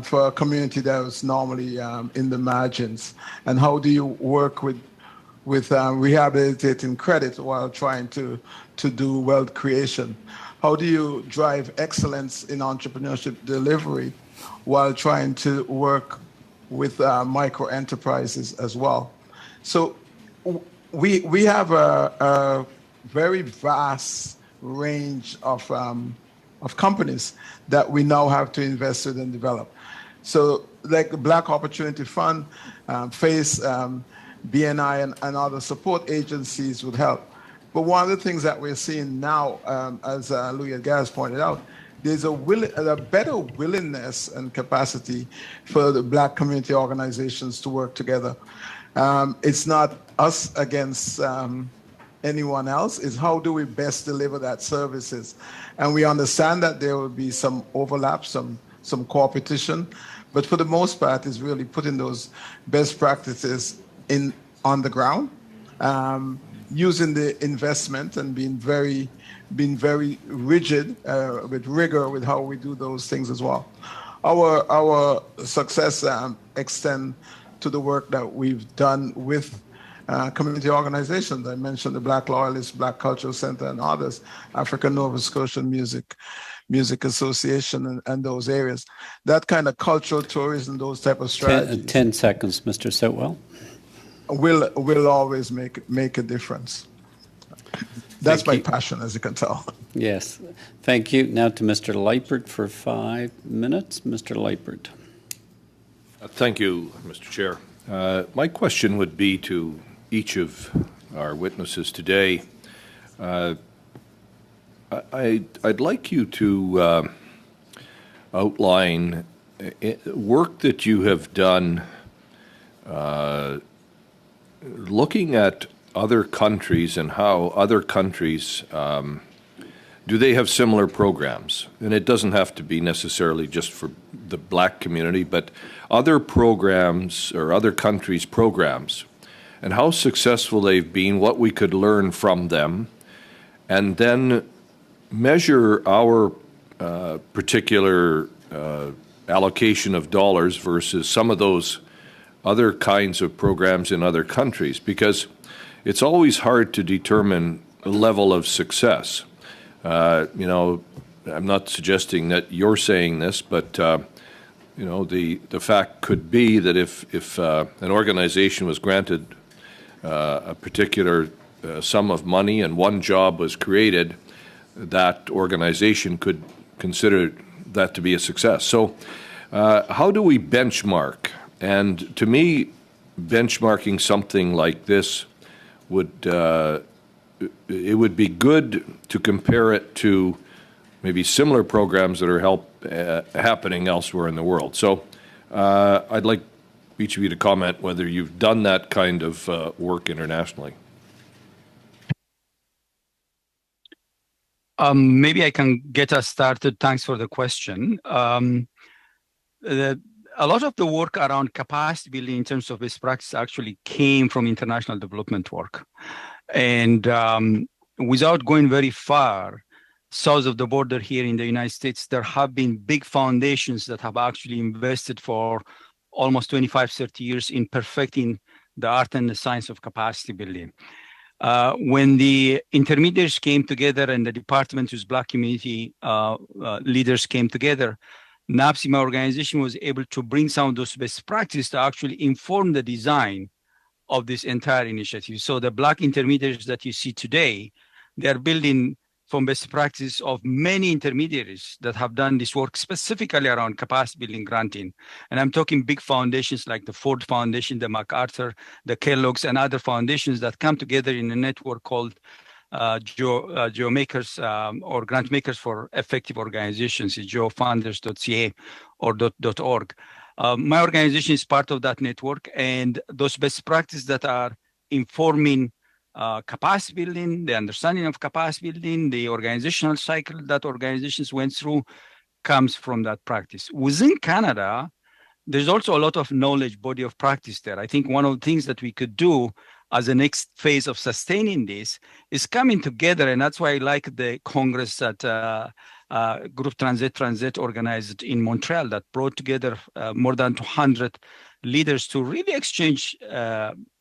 for a community that was normally in the margins. And how do you work with rehabilitating credit while trying to do wealth creation? How do you drive excellence in entrepreneurship delivery while trying to work with micro enterprises as well? So we have a very vast range of companies that we now have to invest in and develop. So like the Black Opportunity Fund, FACE, BNI, and other support agencies would help. But one of the things that we're seeing now, as Louis Gaz pointed out, there's a better willingness and capacity for the Black community organizations to work together. It's not us against anyone else. It's how do we best deliver that services. And we understand that there will be some overlap, some competition, but for the most part, it's really putting those best practices on the ground, using the investment and being very rigid with rigor with how we do those things as well. our success extend to the work that we've done with community organizations. I mentioned the Black Loyalists, Black Cultural Center, and others, African Nova Scotian Music Association, and those areas. That kind of cultural tourism, those type of strategies. 10 seconds, Mr. Sitwell. Will always make a difference. That's my passion, as you can tell. Yes. Thank you. Now to Mr. Leipert for 5 minutes. Mr. Leipert. Thank you, Mr. Chair. My question would be to each of our witnesses today. I'd like you to outline work that you have done looking at other countries and how other countries, do they have similar programs? And it doesn't have to be necessarily just for the Black community, but other programs or other countries' programs, and how successful they've been, what we could learn from them, and then measure our particular allocation of dollars versus some of those other kinds of programs in other countries, because it's always hard to determine a level of success. You know, I'm not suggesting that you're saying this, but you know, the fact could be that if an organization was granted a particular sum of money and one job was created, that organization could consider that to be a success. So how do we benchmark? And to me, benchmarking something like this would be good to compare it to maybe similar programs that are happening elsewhere in the world. So I'd like each of you to comment whether you've done that kind of work internationally. Maybe I can get us started. Thanks for the question. A lot of the work around capacity building in terms of best practice actually came from international development work. And without going very far, south of the border here in the United States, there have been big foundations that have actually invested for almost 25, 30 years in perfecting the art and the science of capacity building. When the intermediaries came together and the department with Black community leaders came together, NAPSI, my organization, was able to bring some of those best practices to actually inform the design of this entire initiative. So the Black intermediaries that you see today, they are building from best practice of many intermediaries that have done this work specifically around capacity building granting. And I'm talking big foundations like the Ford Foundation, the MacArthur, the Kellogg's, and other foundations that come together in a network called GeoMakers or Grant Makers for Effective Organizations, geofunders.ca or .org. My organization is part of that network, and those best practices that are informing capacity building, the understanding of capacity building, the organizational cycle that organizations went through comes from that practice. Within Canada, there's also a lot of knowledge body of practice there. I think one of the things that we could do as the next phase of sustaining this is coming together, and that's why I like the Congress that Group Transit organized in Montreal that brought together more than 200 leaders to really exchange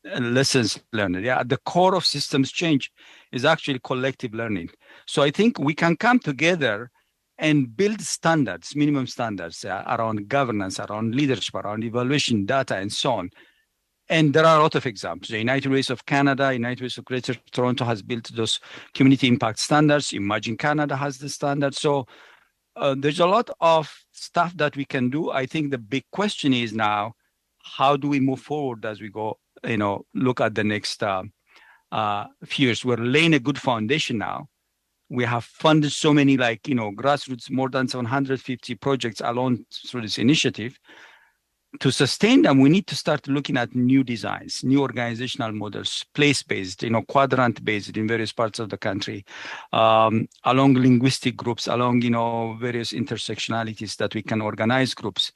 lessons learned. Yeah, at the core of systems change is actually collective learning. So I think we can come together and build standards, minimum standards around governance, around leadership, around evaluation, data, and so on. And there are a lot of examples. The United Ways of Canada, United Ways of Greater Toronto has built those community impact standards. Imagine Canada has the standards. So there's a lot of stuff that we can do. I think the big question is now, how do we move forward as we go, look at the next few years? We're laying a good foundation now. We have funded so many, grassroots, more than 750 projects along through this initiative. To sustain them, we need to start looking at new designs, new organizational models, place-based, quadrant-based in various parts of the country, along linguistic groups, along, various intersectionalities that we can organize groups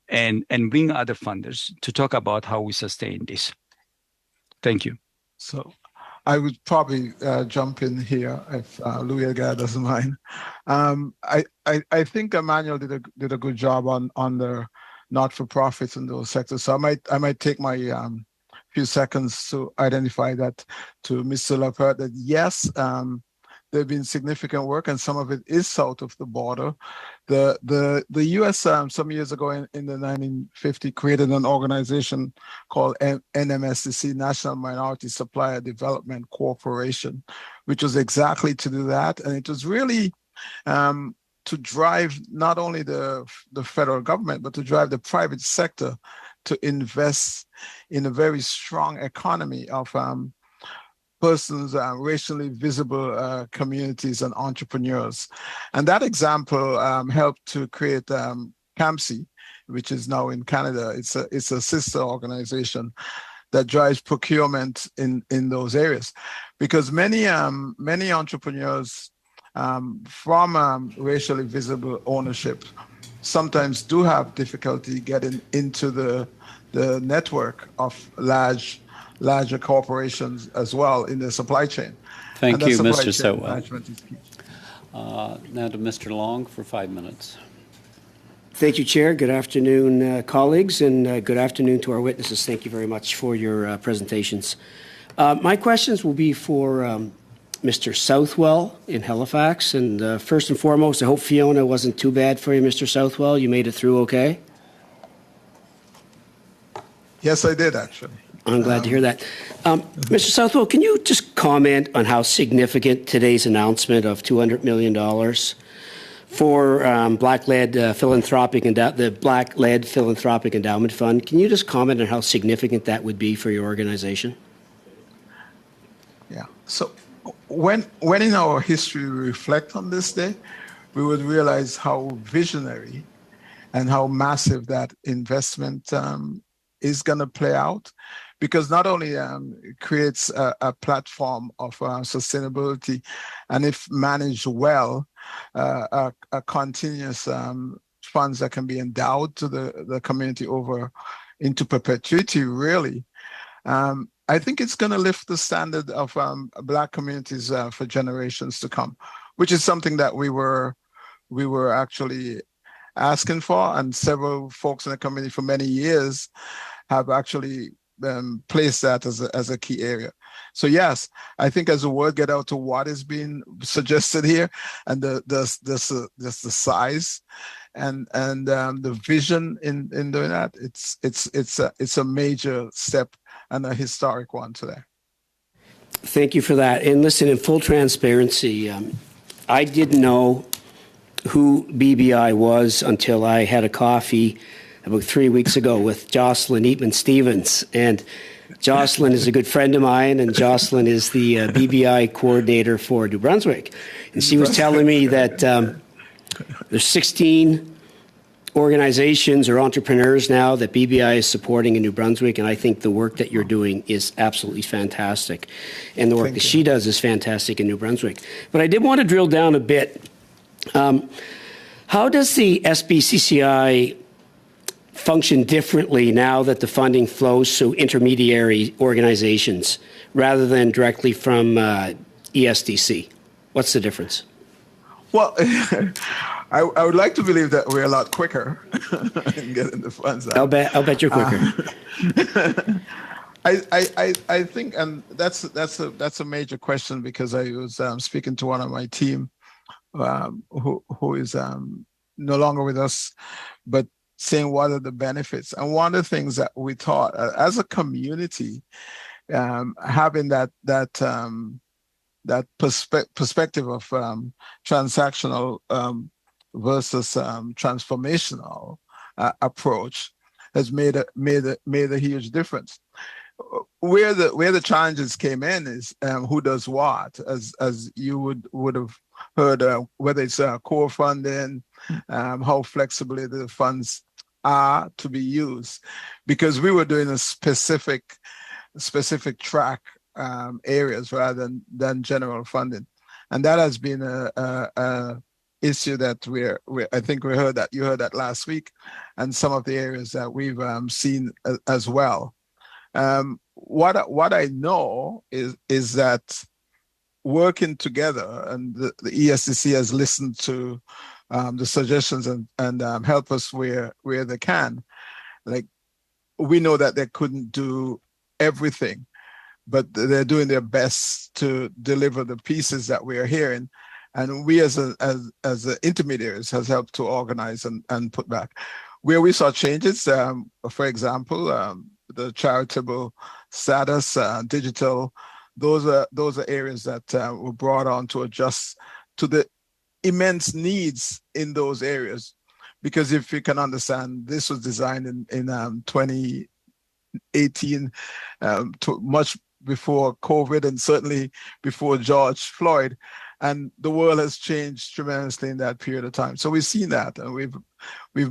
and bring other funders to talk about how we sustain this. Thank you. So I would probably jump in here if Louis Agar doesn't mind. I think Emmanuel did a good job on the not-for-profits in those sectors. So I might take my few seconds to identify that to Mr. Lappert that yes, there's been significant work, and some of it is south of the border. The U.S. Some years ago in the 1950s created an organization called NMSDC, National Minority Supplier Development Corporation, which was exactly to do that, and it was really to drive not only the federal government, but to drive the private sector to invest in a very strong economy of persons, racially visible communities and entrepreneurs. And that example helped to create CAMSI, which is now in Canada. It's a sister organization that drives procurement in those areas. Because many entrepreneurs from racially visible ownership sometimes do have difficulty getting into the network of larger corporations as well in the supply chain. Thank you, Mr. Sotwell. Now to Mr. Long for 5 minutes. Thank you, Chair. Good afternoon, colleagues, and good afternoon to our witnesses. Thank you very much for your presentations. My questions will be for Mr. Southwell in Halifax. And first and foremost, I hope Fiona wasn't too bad for you, Mr. Southwell. You made it through okay? Yes, I did, actually. I'm glad to hear that. Mr. Southwell, can you just comment on how significant today's announcement of $200 million for Black-led philanthropic the Black-led Philanthropic Endowment Fund? Can you just comment on how significant that would be for your organization? Yeah. So when in our history we reflect on this day, we would realize how visionary and how massive that investment is going to play out, because not only it creates a platform of sustainability, and if managed well, a continuous funds that can be endowed to the community over into perpetuity, really. I think it's going to lift the standard of Black communities for generations to come, which is something that we were actually asking for, and several folks in the community for many years have actually placed that as a key area. So yes, I think as the word get out to what is being suggested here, and the size and the vision in doing that, it's a major step and a historic one today. Thank you for that. And listen, in full transparency, I didn't know who BBI was until I had a coffee about 3 weeks ago with Jocelyn Eatman-Stevens. And Jocelyn is a good friend of mine, and Jocelyn is the BBI coordinator for New Brunswick. And she was telling me that there's 16 organizations or entrepreneurs now that BBI is supporting in New Brunswick, and I think the work that you're doing is absolutely fantastic. And the work that she does is fantastic in New Brunswick. But I did want to drill down a bit. How does the SBCCI function differently now that the funding flows through intermediary organizations rather than directly from ESDC? What's the difference? Well, I would like to believe that we're a lot quicker in getting the funds out. I'll bet you're quicker. I think, and that's a major question, because I was speaking to one of my team who is no longer with us, but saying what are the benefits. And one of the things that we thought as a community, having that perspective of transactional versus transformational approach has made a huge difference. Where the challenges came in is who does what, as you would have heard, whether it's core funding, how flexibly the funds are to be used, because we were doing a specific track areas rather than general funding, and that has been a issue that I think you heard that last week, and some of the areas that we've seen as well. what I know is that working together, and the ESCC has listened to the suggestions and help us where they can. Like, we know that they couldn't do everything, but they're doing their best to deliver the pieces that we are hearing. And we as the intermediaries has helped to organize and put back. Where we saw changes, for example, the charitable status, digital, those are areas that were brought on to adjust to the immense needs in those areas. Because if you can understand, this was designed in 2018, much before COVID and certainly before George Floyd. And the world has changed tremendously in that period of time. So we've seen that, and we've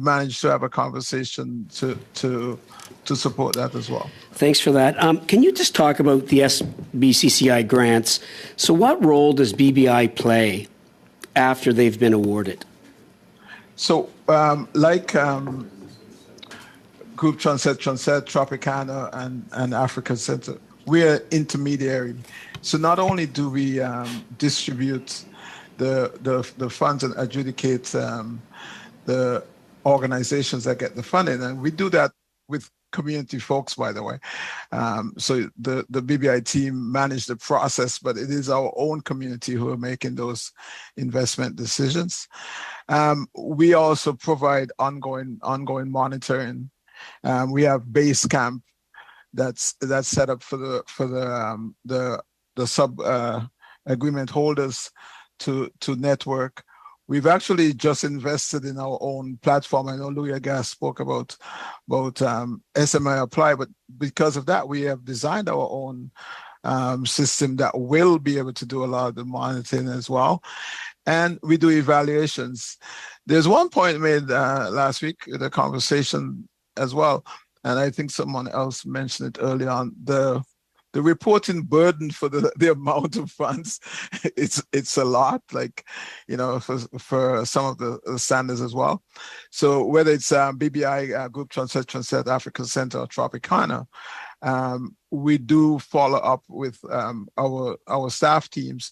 managed to have a conversation to support that as well. Thanks for that. Can you just talk about the SBCCI grants? So what role does BBI play after they've been awarded? So Group Transit, Tropicana, and Africa Center, we're intermediary. So not only do we distribute the funds and adjudicate the organizations that get the funding, and we do that with community folks, by the way. So the BBI team manage the process, but it is our own community who are making those investment decisions. We also provide ongoing monitoring. We have base camp that's set up for the sub agreement holders to network. We've actually just invested in our own platform. I know Louis Agas spoke about SMA Apply, but because of that, we have designed our own system that will be able to do a lot of the monitoring as well. And we do evaluations. There's one point made last week in the conversation as well, and I think someone else mentioned it early on, the reporting burden for the amount of funds, it's a lot, like, for some of the standards as well. So whether it's BBI, Group Transit, African Center, or Tropicana, we do follow up with our staff teams,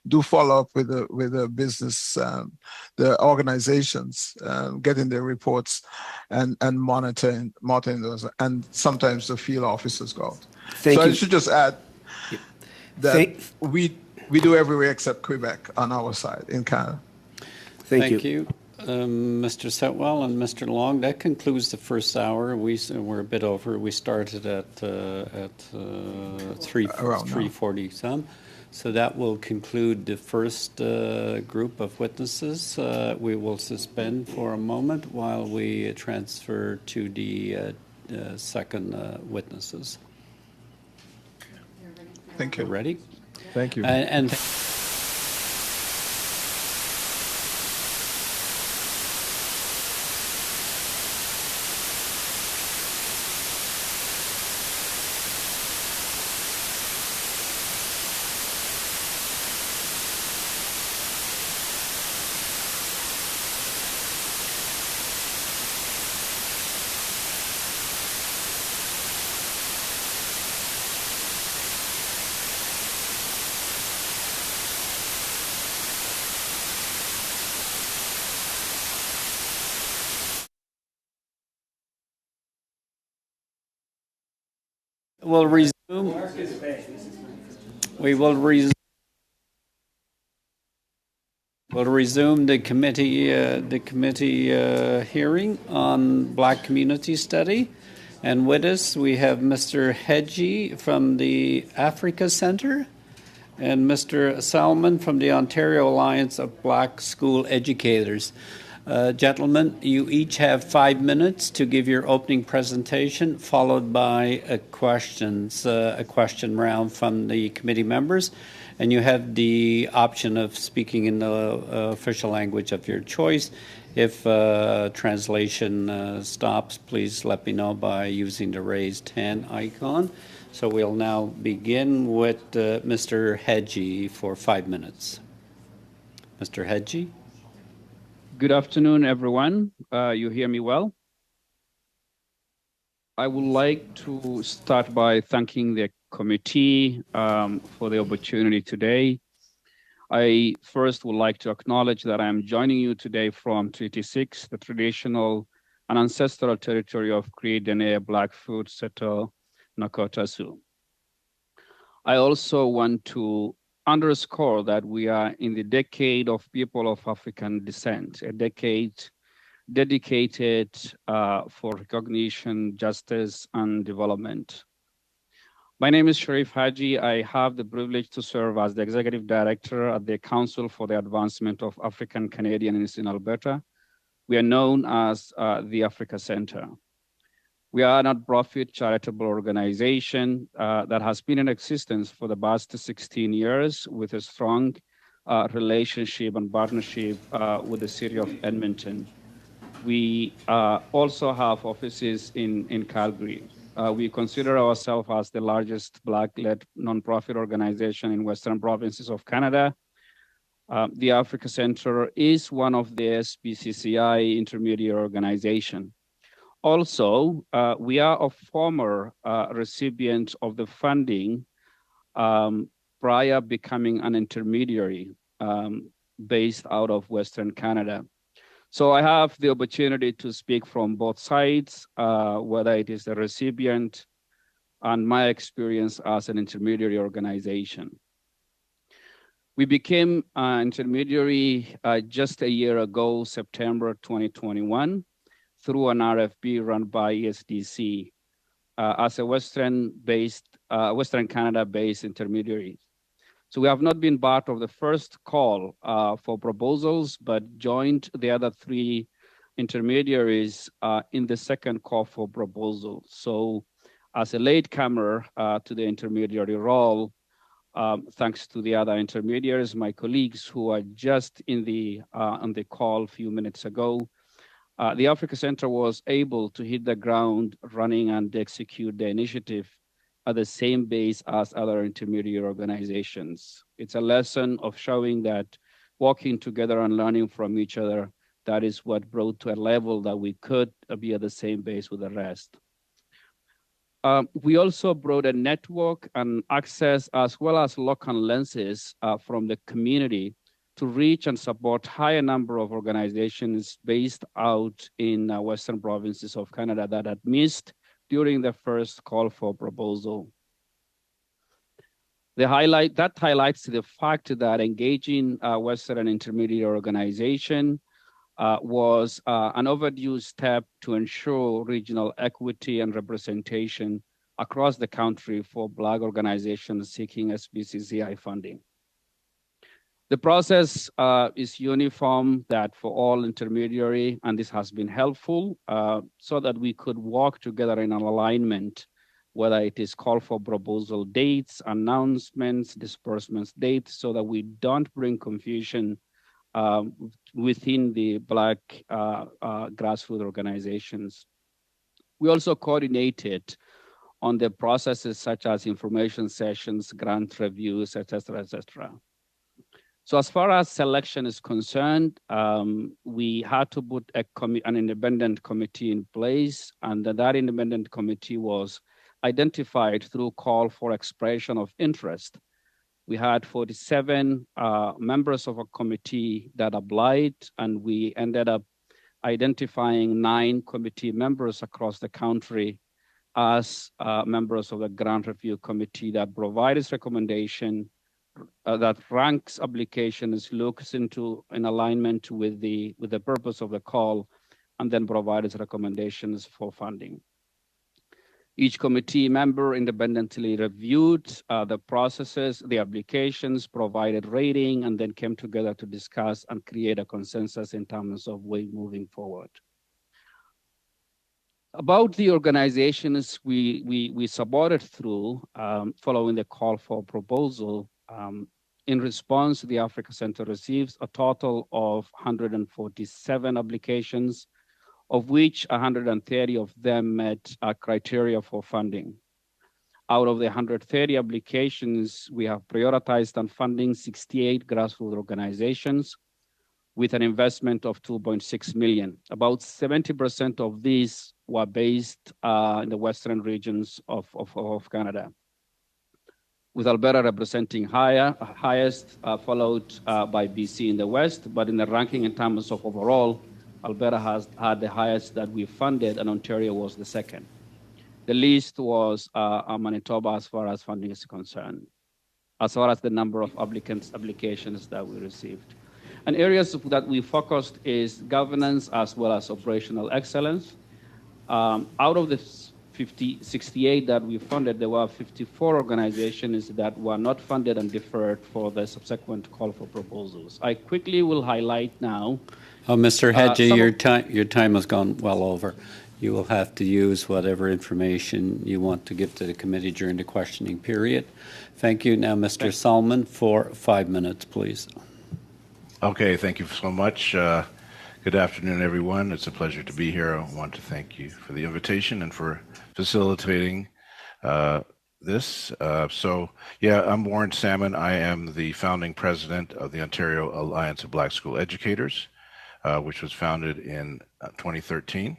do follow up with the business, the organizations, getting their reports and monitoring those, and sometimes the field officers go out. Thank you. I should just add that we do everywhere except Quebec on our side in Canada. Thank you. Mr. Setwell and Mr. Long. That concludes the first hour. We're a bit over. We started at 3:40 some. So that will conclude the first group of witnesses. We will suspend for a moment while we transfer to the second witnesses. Thank you. Ready? Thank you. And we'll resume. We will resume. We'll resume the committee hearing on Black Community Study, and with us we have Mr. Hedgie from the Africa Centre and Mr. Salmon from the Ontario Alliance of Black School Educators. Gentlemen, you each have 5 minutes to give your opening presentation, followed by a question round from the committee members. And you have the option of speaking in the official language of your choice. If translation stops, please let me know by using the raised hand icon. So we'll now begin with Mr. Hedgie for 5 minutes. Mr. Hedgie. Good afternoon, everyone. You hear me well? I would like to start by thanking the committee for the opportunity today. I first would like to acknowledge that I am joining you today from Treaty 6, the traditional and ancestral territory of Cree Dene Blackfoot Settler Nakota Sioux. I also want to underscore that we are in the decade of people of African descent, a decade dedicated for recognition, justice, and development. My name is Sharif Haji. I have the privilege to serve as the Executive Director at the Council for the Advancement of African Canadians in Alberta. We are known as the Africa Center. We are a not-profit charitable organization that has been in existence for the past 16 years with a strong relationship and partnership with the city of Edmonton. We also have offices in Calgary. We consider ourselves as the largest Black-led nonprofit organization in Western provinces of Canada. The Africa Center is one of the SPCCI intermediate organization. Also, we are a former recipient of the funding prior becoming an intermediary based out of Western Canada. So I have the opportunity to speak from both sides, whether it is the recipient and my experience as an intermediary organization. We became an intermediary just a year ago, September 2021, through an RFP run by ESDC as a Western Canada-based intermediary. So we have not been part of the first call for proposals, but joined the other three intermediaries in the second call for proposals. So as a latecomer to the intermediary role, thanks to the other intermediaries, my colleagues who are just on the call a few minutes ago, the Africa Center was able to hit the ground running and execute the initiative at the same base as other intermediate organizations. It's a lesson of showing that working together and learning from each other, that is what brought to a level that we could be at the same base with the rest. We also brought a network and access as well as local lenses from the community to reach and support higher number of organizations based out in Western provinces of Canada that had missed during the first call for proposal. That highlights the fact that engaging Western intermediate organization was an overdue step to ensure regional equity and representation across the country for Black organizations seeking SBCCI funding. The process is uniform that for all intermediary, and this has been helpful so that we could work together in an alignment, whether it is call for proposal dates, announcements, disbursements dates, so that we don't bring confusion within the Black grassroots organizations. We also coordinated on the processes such as information sessions, grant reviews, et cetera, et cetera. So as far as selection is concerned, we had to put an independent committee in place, and that independent committee was identified through call for expression of interest. We had 47 members of a committee that applied, and we ended up identifying 9 committee members across the country as members of the grant review committee that provides recommendation, that ranks applications, looks into in alignment with the purpose of the call, and then provides recommendations for funding. Each committee member independently reviewed the processes, the applications, provided rating, and then came together to discuss and create a consensus in terms of way moving forward. About the organizations we supported through following the call for proposal, in response, the Africa Center receives a total of 147 applications, of which 130 of them met a criteria for funding. Out of the 130 applications, we have prioritized on funding 68 grassroots organizations with an investment of $2.6 million. About 70% of these were based in the western regions of Canada, with Alberta representing highest, followed by BC in the west. But in the ranking in terms of overall, Alberta has had the highest that we funded, and Ontario was the second. The least was Manitoba as far as funding is concerned, as far as the number of applications that we received. And areas that we focused is governance as well as operational excellence. Out of the 68 that we funded, there were 54 organizations that were not funded and deferred for the subsequent call for proposals. I quickly will highlight now. Mr. Hedgie, your time has gone well over. You will have to use whatever information you want to give to the committee during the questioning period. Thank you. Now, Mr. Salmon, for 5 minutes, please. Okay, thank you so much. Good afternoon, everyone. It's a pleasure to be here. I want to thank you for the invitation and for facilitating this. I'm Warren Salmon. I am the founding president of the Ontario Alliance of Black School Educators, which was founded in 2013.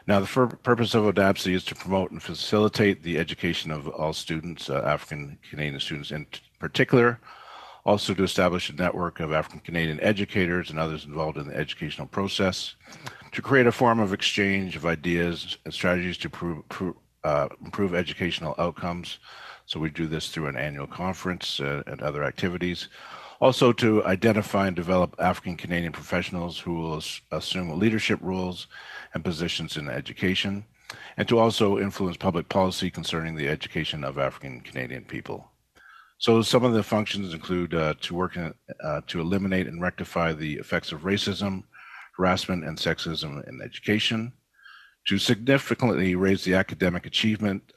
Now, the purpose of ODAPSI is to promote and facilitate the education of all students, African Canadian students in particular, also to establish a network of African Canadian educators and others involved in the educational process, to create a form of exchange of ideas and strategies to improve educational outcomes. So we do this through an annual conference and other activities. Also to identify and develop African Canadian professionals who will assume leadership roles and positions in education, and to also influence public policy concerning the education of African Canadian people. So some of the functions include to work to eliminate and rectify the effects of racism, harassment, and sexism in education, to significantly raise the academic achievement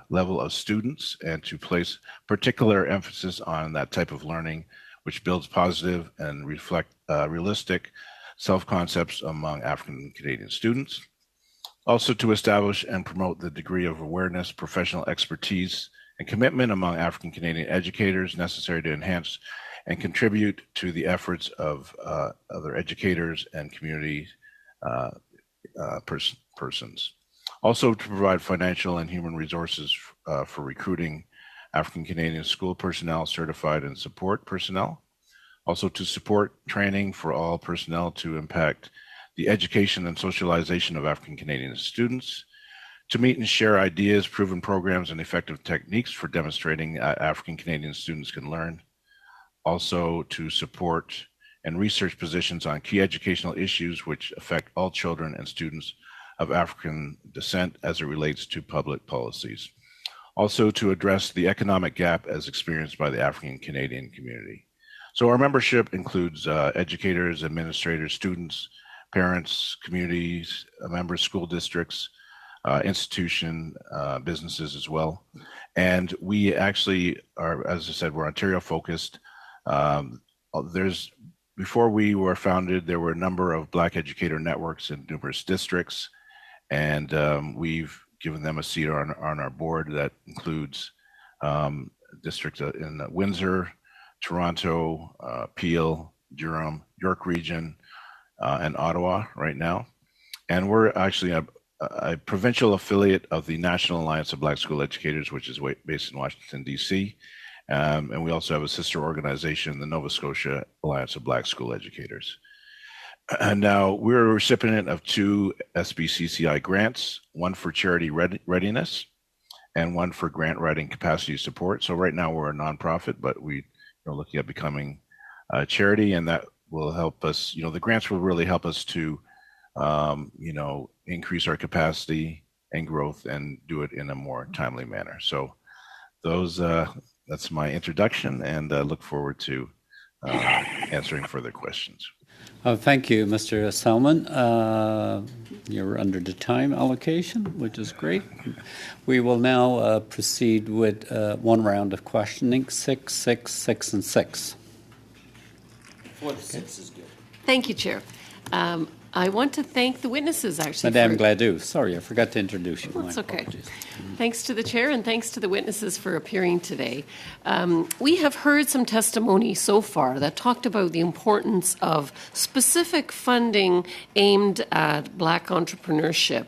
level of students, and to place particular emphasis on that type of learning which builds positive and realistic self-concepts among African Canadian students. Also to establish and promote the degree of awareness, professional expertise, and commitment among African Canadian educators necessary to enhance and contribute to the efforts of other educators and community persons. Also to provide financial and human resources for recruiting African Canadian school personnel, certified and support personnel. Also to support training for all personnel to impact the education and socialization of African Canadian students, to meet and share ideas, proven programs, and effective techniques for demonstrating African Canadian students can learn. Also to support and research positions on key educational issues which affect all children and students of African descent as it relates to public policies. Also to address the economic gap as experienced by the African Canadian community. So our membership includes educators, administrators, students, parents, communities, members, school districts, institution, businesses as well. And we actually are, as I said, we're Ontario focused. Before we were founded, there were a number of Black educator networks in numerous districts, and we've given them a seat on our board that includes districts in Windsor, Toronto, Peel, Durham, York Region, and Ottawa right now. And we're actually a provincial affiliate of the National Alliance of Black School Educators, which is based in Washington, D.C. And we also have a sister organization, the Nova Scotia Alliance of Black School Educators. And now we're a recipient of 2 SBCCI grants, one for charity readiness and one for grant writing capacity support. So right now we're a nonprofit, but we are looking at becoming a charity, and that will help us, the grants will really help us to, increase our capacity and growth and do it in a more timely manner. So that's my introduction, and I look forward to answering further questions. Thank you, Mr. Salmon. You're under the time allocation, which is great. We will now proceed with one round of questioning, 6, 6, 6, and 6. 4 to 6 is good. Thank you, Chair. I want to thank the witnesses, actually. Madame Gladue, sorry, I forgot to introduce you. That's okay. Thanks to the Chair and thanks to the witnesses for appearing today. We have heard some testimony so far that talked about the importance of specific funding aimed at Black entrepreneurship.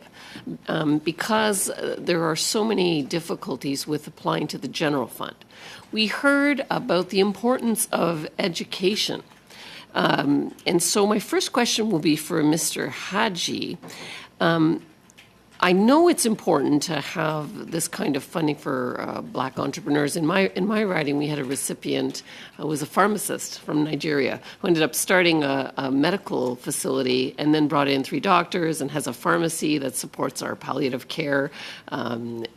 because there are so many difficulties with applying to the general fund. We heard about the importance of education. And so my first question will be for Mr. Hadji. I know it's important to have this kind of funding for Black entrepreneurs. In my riding, we had a recipient who was a pharmacist from Nigeria who ended up starting a medical facility and then brought in 3 doctors and has a pharmacy that supports our palliative care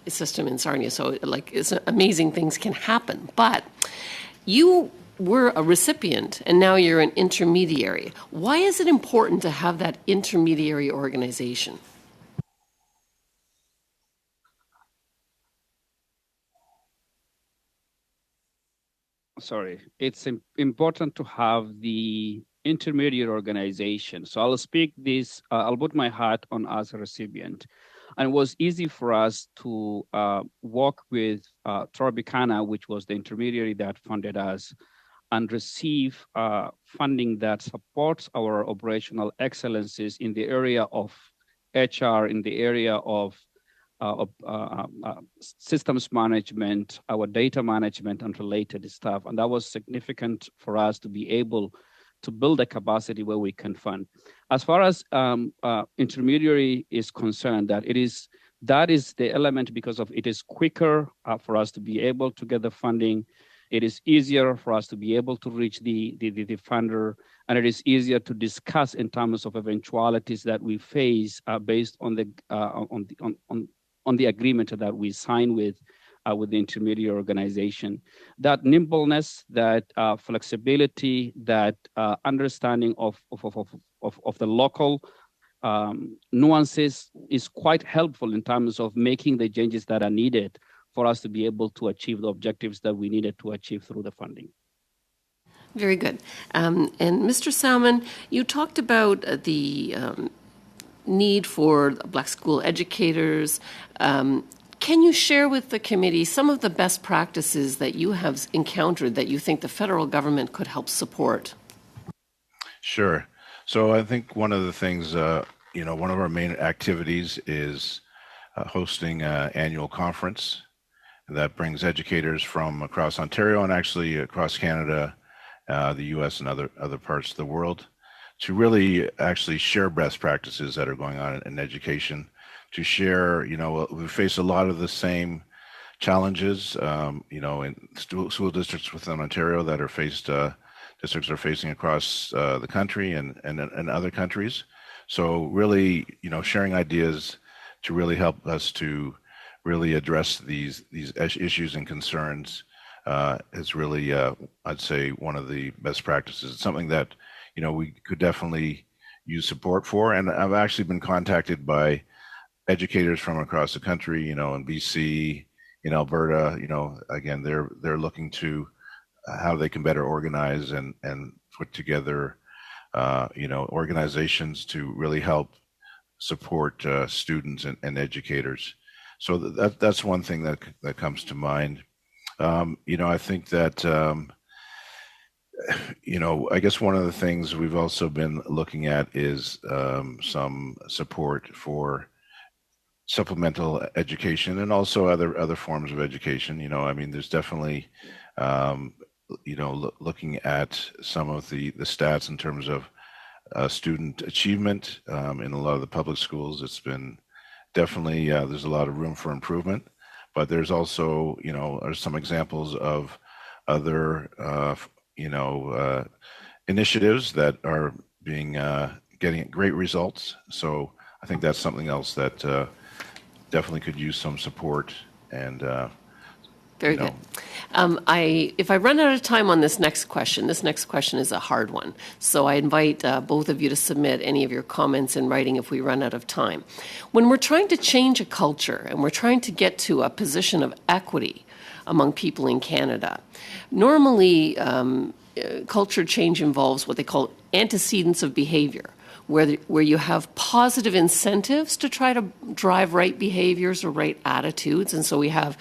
system in Sarnia. So, it's amazing things can happen. But you were a recipient and now you're an intermediary. Why is it important to have that intermediary organization? Sorry, it's important to have the intermediate organization. So I'll speak this, I'll put my hat on as a recipient. And it was easy for us to work with Tropicana, which was the intermediary that funded us, and receive funding that supports our operational excellencies in the area of HR, in the area of systems management, our data management, and related stuff. And that was significant for us to be able to build a capacity where we can fund. As far as intermediary is concerned, that is the element because of it is quicker for us to be able to get the funding. It is easier for us to be able to reach the funder, and it is easier to discuss in terms of eventualities that we face based on the agreement that we sign with the intermediary organization. That nimbleness, that flexibility, that understanding of the local nuances is quite helpful in terms of making the changes that are needed for us to be able to achieve the objectives that we needed to achieve through the funding. Very good. And Mr. Salmon, you talked about the need for Black school educators. Can you share with the committee some of the best practices that you have encountered that you think the federal government could help support? Sure. So I think one of the things, one of our main activities is hosting an annual conference that brings educators from across Ontario and actually across Canada, the US and other parts of the world to really actually share best practices that are going on in education, to share, we face a lot of the same challenges, in school districts within Ontario that are districts are facing across the country and other countries. So really, sharing ideas to really help us to really address these issues and concerns is really, I'd say, one of the best practices. It's something that, we could definitely use support for. And I've actually been contacted by educators from across the country, in BC, in Alberta, again, they're looking to how they can better organize and put together, organizations to really help support students and educators. So that's one thing that comes to mind. I think that, I guess one of the things we've also been looking at is some support for supplemental education and also other forms of education. There's definitely, looking at some of the stats in terms of student achievement in a lot of the public schools. It's been definitely, there's a lot of room for improvement, but there's also, are some examples of other, initiatives that are getting great results. So I think that's something else that definitely could use some support and very good. If I run out of time on this next question is a hard one. So I invite both of you to submit any of your comments in writing if we run out of time. When we're trying to change a culture and we're trying to get to a position of equity among people in Canada, normally culture change involves what they call antecedents of behavior, where you have positive incentives to try to drive right behaviors or right attitudes. And so we have,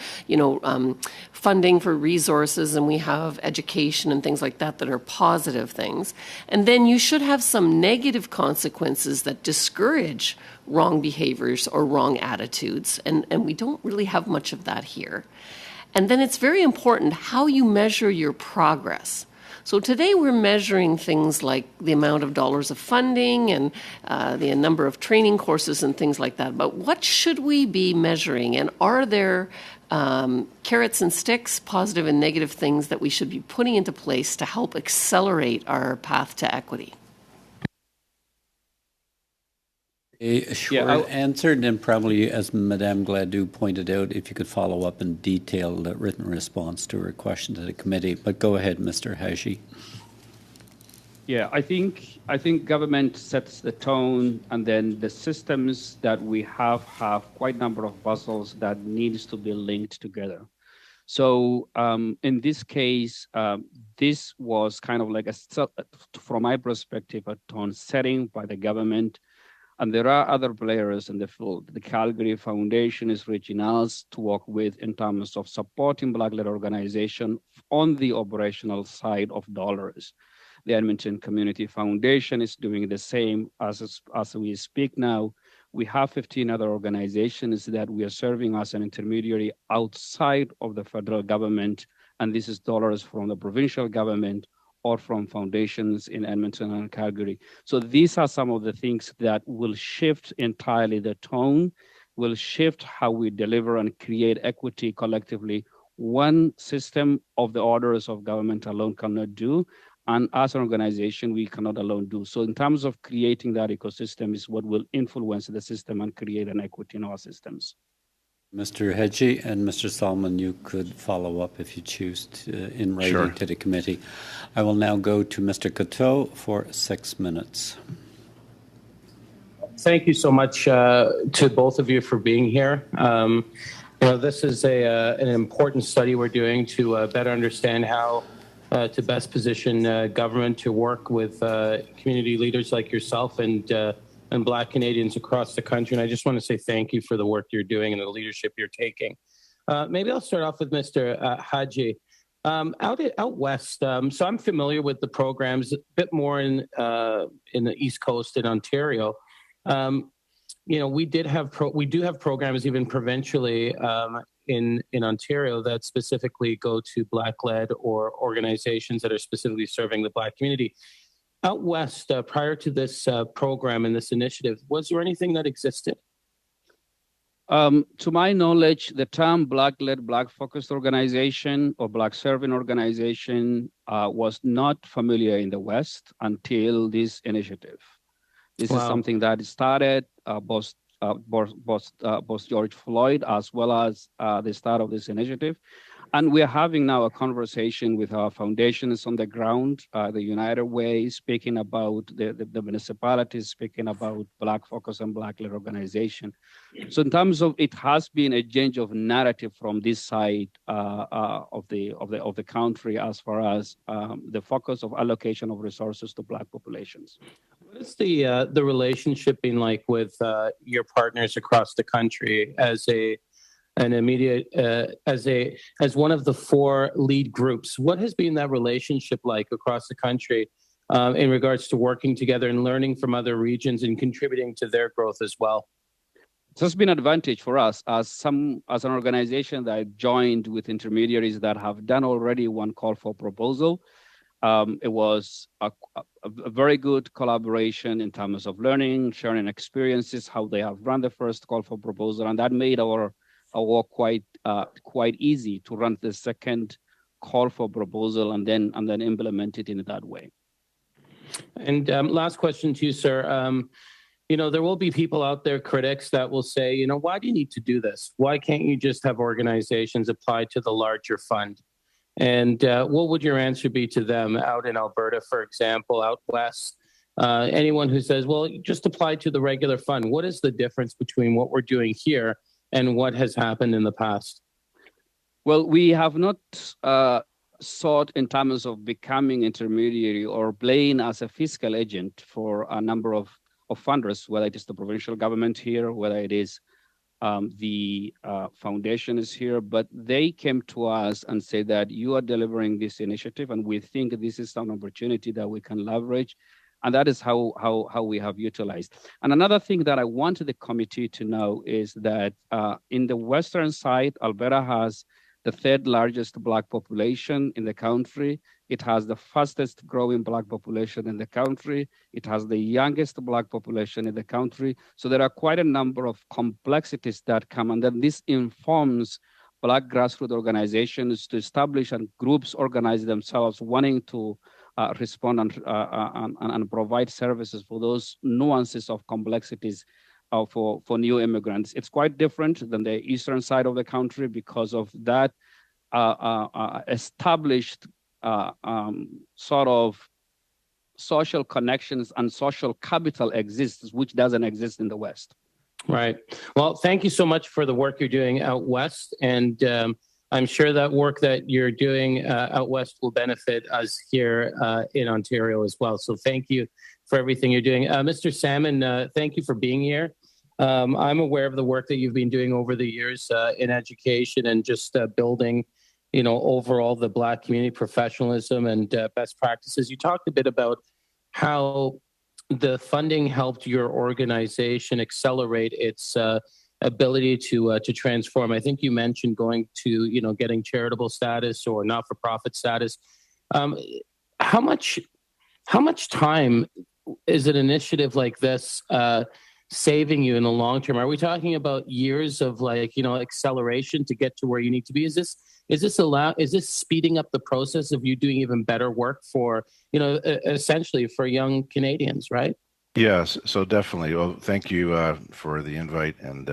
funding for resources, and we have education and things like that are positive things. And then you should have some negative consequences that discourage wrong behaviors or wrong attitudes. And we don't really have much of that here. And then it's very important how you measure your progress. So today we're measuring things like the amount of dollars of funding and the number of training courses and things like that. But what should we be measuring? And are there carrots and sticks, positive and negative things that we should be putting into place to help accelerate our path to equity? A short answer, and then probably, as Madame Gladue pointed out, if you could follow up in detailed written response to her question to the committee. But go ahead, Mr. Haji. Yeah, I think government sets the tone, and then the systems that we have quite a number of puzzles that needs to be linked together. So in this case, this was kind of like from my perspective, a tone setting by the government. And there are other players in the field. The Calgary Foundation is reaching us to work with in terms of supporting Black-led organization on the operational side of dollars. The Edmonton Community Foundation is doing the same as we speak now. We have 15 other organizations that we are serving as an intermediary outside of the federal government, and this is dollars from the provincial government or from foundations in Edmonton and Calgary. So these are some of the things that will shift entirely the tone, will shift how we deliver and create equity collectively. One system of the orders of government alone cannot do, and as an organization, we cannot alone do. So in terms of creating that ecosystem is what will influence the system and create an equity in our systems. Mr. Hedgie and Mr. Solomon, you could follow up if you choose in writing to the committee. I will now go to Mr. Coteau for 6 minutes. Thank you so much to both of you for being here. This is an important study we're doing to better understand how to best position government to work with community leaders like yourself and Black Canadians across the country. And I just want to say thank you for the work you're doing and the leadership you're taking. Maybe I'll start off with Mr. Haji. Out west, so I'm familiar with the programs a bit more in the East Coast in Ontario. We do have programs even provincially in Ontario that specifically go to Black-led or organizations that are specifically serving the Black community. Out west, prior to this program and this initiative, was there anything that existed? To my knowledge, the term Black-led, Black-focused organization or Black-serving organization was not familiar in the West until this initiative. This is something that started both George Floyd as well as the start of this initiative. And we're having now a conversation with our foundations on the ground, the United Way, speaking about the municipalities, speaking about Black focus and Black-led organization. So in terms of, it has been a change of narrative from this side of the country as far as the focus of allocation of resources to Black populations. What is the relationship been like with your partners across the country as one of the 4 lead groups? What has been that relationship like across the country in regards to working together and learning from other regions and contributing to their growth as well? It has been an advantage for us as an organization that joined with intermediaries that have done already one call for proposal. It was a very good collaboration in terms of learning, sharing experiences, how they have run the first call for proposal, and that made our work quite easy to run the second call for proposal and then implement it in that way. And last question to you, sir. There will be people out there, critics, that will say, why do you need to do this? Why can't you just have organizations apply to the larger fund? And what would your answer be to them out in Alberta, for example, out west? Anyone who says, well, just apply to the regular fund. What is the difference between what we're doing here and what has happened in the past? Well, we have not sought in terms of becoming intermediary or playing as a fiscal agent for a number of of funders, whether it is the provincial government here, whether it is the foundation is here, but they came to us and said that you are delivering this initiative, and we think this is an opportunity that we can leverage, and that is how we have utilized. And another thing that I want the committee to know is that in the western side, Alberta has the third largest Black population in the country. It has the fastest growing Black population in the country. It has the youngest Black population in the country. So there are quite a number of complexities that come, and then this informs Black grassroots organizations to establish, and groups organize themselves wanting to respond and provide services for those nuances of complexities for new immigrants. It's quite different than the eastern side of the country because of that established sort of social connections and social capital exists, which doesn't exist in the West. Right. Well, thank you so much for the work you're doing out west. And I'm sure that work that you're doing out west will benefit us here in Ontario as well. So thank you for everything you're doing. Mr. Salmon, thank you for being here. I'm aware of the work that you've been doing over the years in education and just building, overall the Black community professionalism and best practices. You talked a bit about how the funding helped your organization accelerate its ability to transform. I think you mentioned going to, getting charitable status or not-for-profit status. How much time is an initiative like this saving you in the long term? Are we talking about years of acceleration to get to where you need to be? Is this speeding up the process of you doing even better work for, essentially for young Canadians, right? Yes, so definitely. Well, thank you for the invite and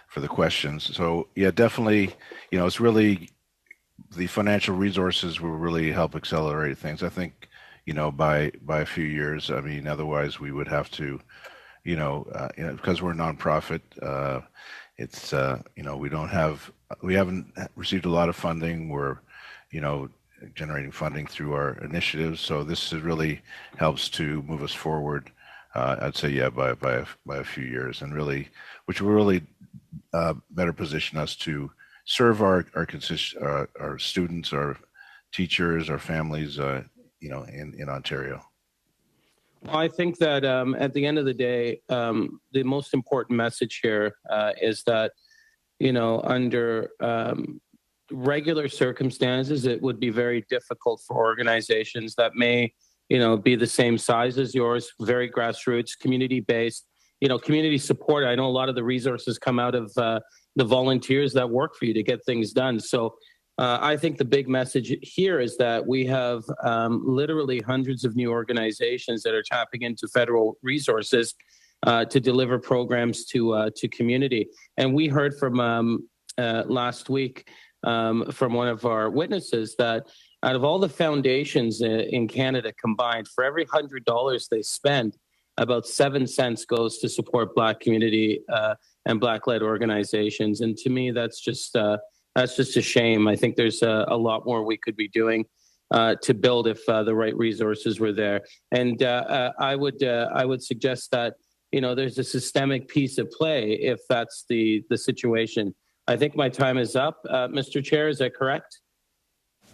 for the questions. So yeah, definitely, it's really the financial resources will really help accelerate things. I think, by a few years. I mean, otherwise we would have to, because we're a nonprofit, it's we haven't received a lot of funding. We're, generating funding through our initiatives. So this really helps to move us forward. I'd say, yeah, by a few years, and really, which will really better position us to serve our students, our teachers, our families, in Ontario. Well, I think that at the end of the day, the most important message here is that, under regular circumstances, it would be very difficult for organizations that may, be the same size as yours, very grassroots, community-based, community support. I know a lot of the resources come out of the volunteers that work for you to get things done. So I think the big message here is that we have literally hundreds of new organizations that are tapping into federal resources to deliver programs to community. And we heard from last week from one of our witnesses that out of all the foundations in Canada combined, for every $100 they spend, about 7 cents goes to support Black community and Black-led organizations. And to me, that's just a shame. I think there's a lot more we could be doing to build if the right resources were there. And I would suggest that there's a systemic piece of play if that's the situation. I think my time is up. Mr. Chair, is that correct?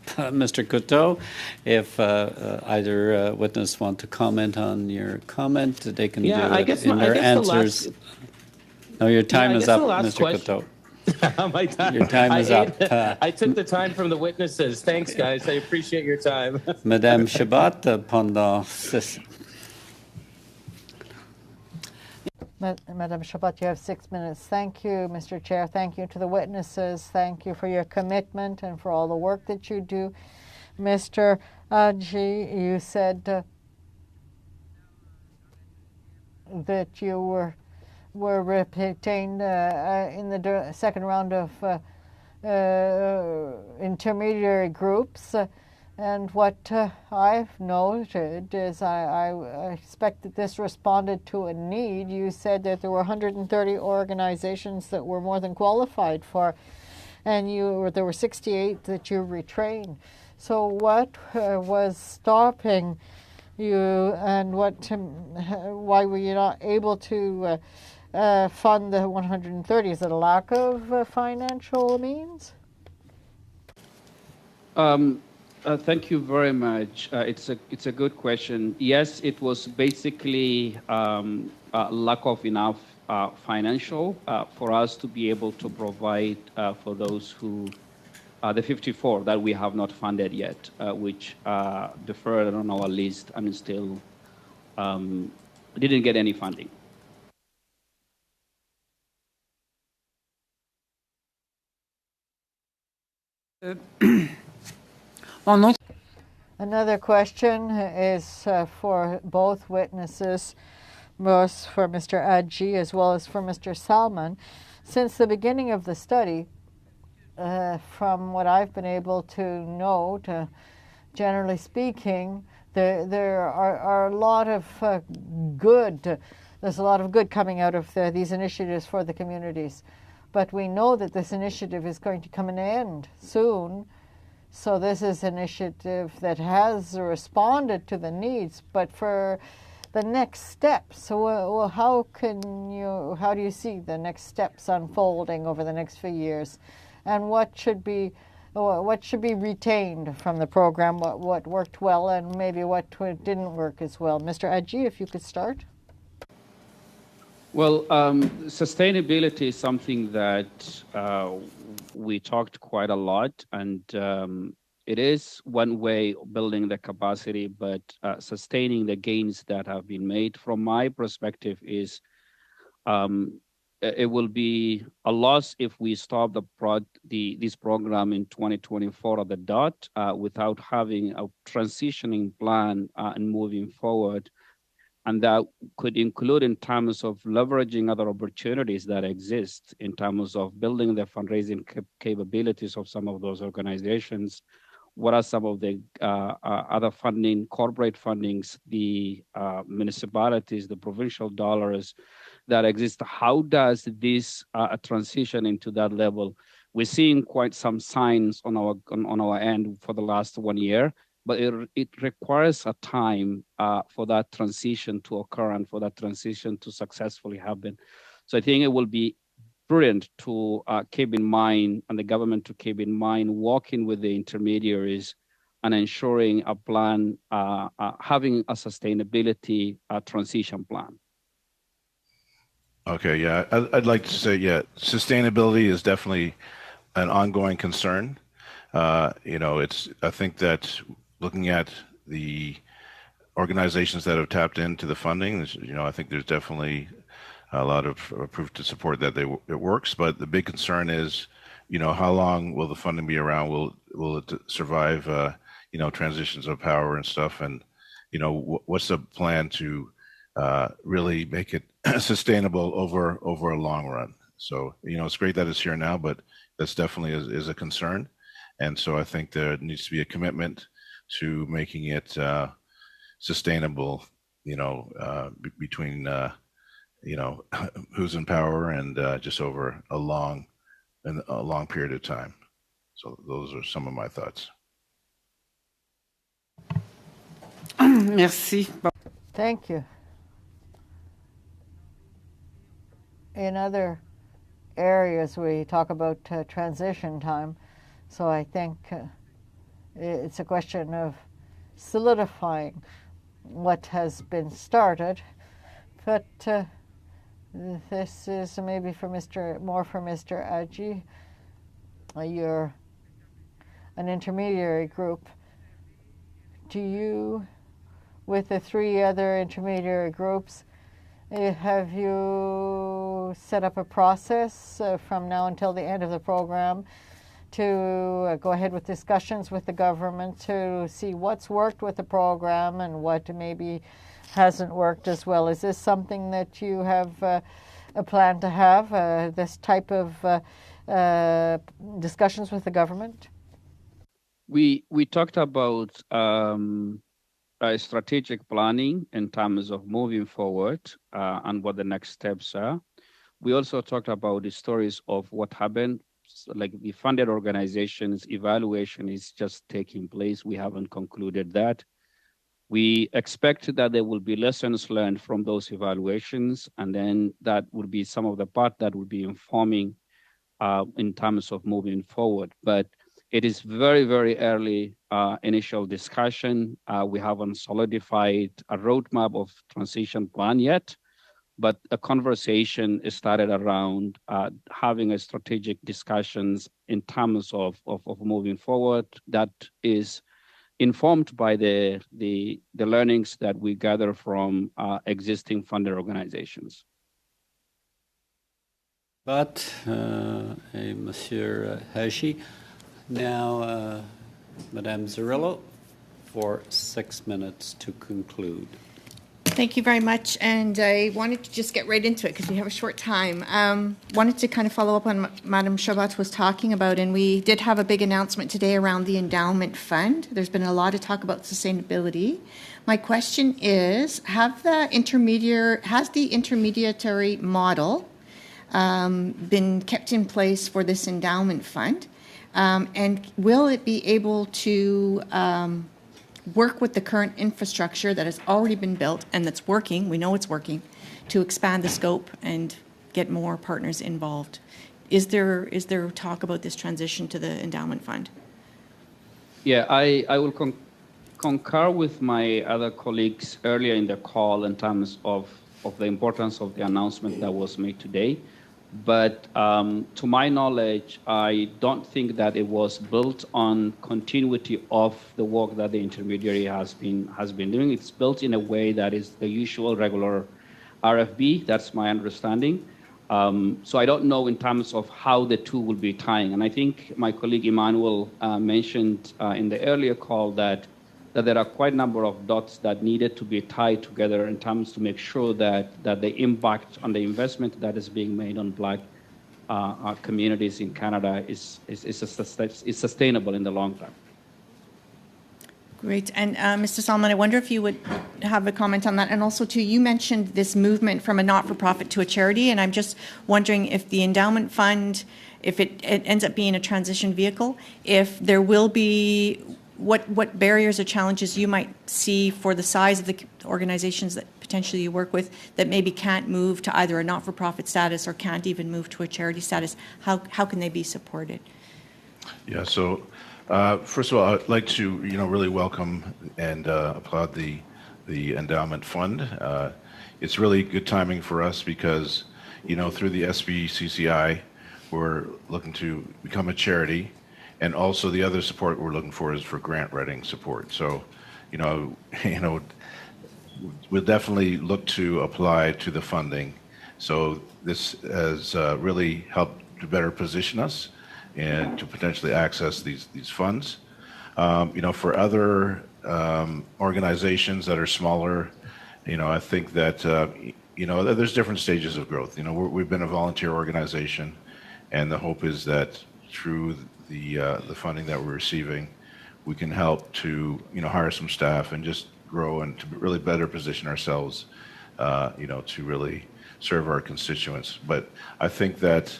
Mr. Couteau, if either witness want to comment on your comment, they can do it in their answers. No, your time is up, Mr. Couteau. Your time is up. I took the time from the witnesses. Thanks, guys. I appreciate your time. Madame Chabot, pendant... Madam Chabot, you have 6 minutes. Thank you, Mr. Chair. Thank you to the witnesses. Thank you for your commitment and for all the work that you do. Mr. G, you said that you were retained in the second round of intermediary groups. And what I've noted is I expect that this responded to a need. You said that there were 130 organizations that were more than qualified for, and there were 68 that you retrained. So what was stopping and why were you not able to fund the 130? Is it a lack of financial means? Thank you very much. It's a good question. Yes, it was basically lack of enough financial for us to be able to provide for those who the 54 that we have not funded yet, which deferred on our list and still didn't get any funding. Another question is for both witnesses, both for Mr. Adji as well as for Mr. Salman. Since the beginning of the study, from what I've been able to note, generally speaking, there are a lot of good. There's a lot of good coming out of these initiatives for the communities. But we know that this initiative is going to come an end soon. So this is an initiative that has responded to the needs, but for the next steps, so how do you see the next steps unfolding over the next few years, and what should be retained from the program, what worked well and maybe what didn't work as well? Mr. Adji, if you could start. Well, sustainability is something that we talked quite a lot, and it is one way of building the capacity, but sustaining the gains that have been made, from my perspective, is it will be a loss if we stop this program in 2024 at the dot without having a transitioning plan and moving forward. And that could include in terms of leveraging other opportunities that exist in terms of building the fundraising capabilities of some of those organizations. What are some of the other funding, corporate fundings, the municipalities, the provincial dollars that exist? How does this transition into that level? We're seeing quite some signs on our end for the last 1 year, but it requires a time for that transition to occur and for that transition to successfully happen. So I think it will be prudent to keep in mind, and the government to keep in mind, working with the intermediaries and ensuring a plan, having a sustainability transition plan. Okay, yeah, I'd like to say, yeah, sustainability is definitely an ongoing concern. I think that looking at the organizations that have tapped into the funding, I think there's definitely a lot of proof to support that it works. But the big concern is, how long will the funding be around? Will it survive, transitions of power and stuff? And, what's the plan to really make it sustainable over a long run? So, it's great that it's here now, but that's definitely is a concern. And so I think there needs to be a commitment to making it sustainable, between, who's in power and just over a long period of time. So those are some of my thoughts. Merci. Thank you. In other areas, we talk about transition time. So I think it's a question of solidifying what has been started. But this is maybe for Mr. Adji. You're an intermediary group. Do you, with the 3 other intermediary groups, have you set up a process from now until the end of the program to go ahead with discussions with the government to see what's worked with the program and what maybe hasn't worked as well? Is this something that you have a plan to have, this type of discussions with the government? We talked about strategic planning in terms of moving forward and what the next steps are. We also talked about the stories of what happened, like the funded organizations. Evaluation is just taking place. We haven't concluded that. We expect that there will be lessons learned from those evaluations, and then that will be some of the part that will be informing in terms of moving forward. But it is very, very early initial discussion. We haven't solidified a roadmap of transition plan yet, but a conversation is started around having a strategic discussions in terms of moving forward that is informed by the learnings that we gather from existing funder organizations. But, Monsieur Haji, now Madame Zerillo for 6 minutes to conclude. Thank you very much. And I wanted to just get right into it because we have a short time. Wanted to kind of follow up on what Madame Chabat was talking about. And we did have a big announcement today around the endowment fund. There's been a lot of talk about sustainability. My question is, has the intermediary model been kept in place for this endowment fund? And will it be able to work with the current infrastructure that has already been built and that's working, we know it's working, to expand the scope and get more partners involved? Is there talk about this transition to the endowment fund? Yeah, I will concur with my other colleagues earlier in the call in terms of the importance of the announcement that was made today. But to my knowledge, I don't think that it was built on continuity of the work that the intermediary has been doing. It's built in a way that is the usual regular RFB. That's my understanding. So I don't know in terms of how the two will be tying. And I think my colleague Emmanuel mentioned in the earlier call that there are quite a number of dots that needed to be tied together in terms to make sure that the impact on the investment that is being made on Black communities in Canada is sustainable in the long term. Great. And Mr. Solomon, I wonder if you would have a comment on that. And also, too, you mentioned this movement from a not-for-profit to a charity, and I'm just wondering if the endowment fund, if it ends up being a transition vehicle, if there will be what barriers or challenges you might see for the size of the organizations that potentially you work with that maybe can't move to either a not-for-profit status or can't even move to a charity status. How can they be supported? Yeah, so first of all, I'd like to really welcome and applaud the endowment fund. It's really good timing for us because through the SBCCI we're looking to become a charity. And also the other support we're looking for is for grant writing support. So, we'll definitely look to apply to the funding. So this has really helped to better position us and to potentially access these funds. For other organizations that are smaller, I think that there's different stages of growth. We've been a volunteer organization, and the hope is that through the funding that we're receiving, we can help to hire some staff and just grow and to really better position ourselves, to really serve our constituents. But I think that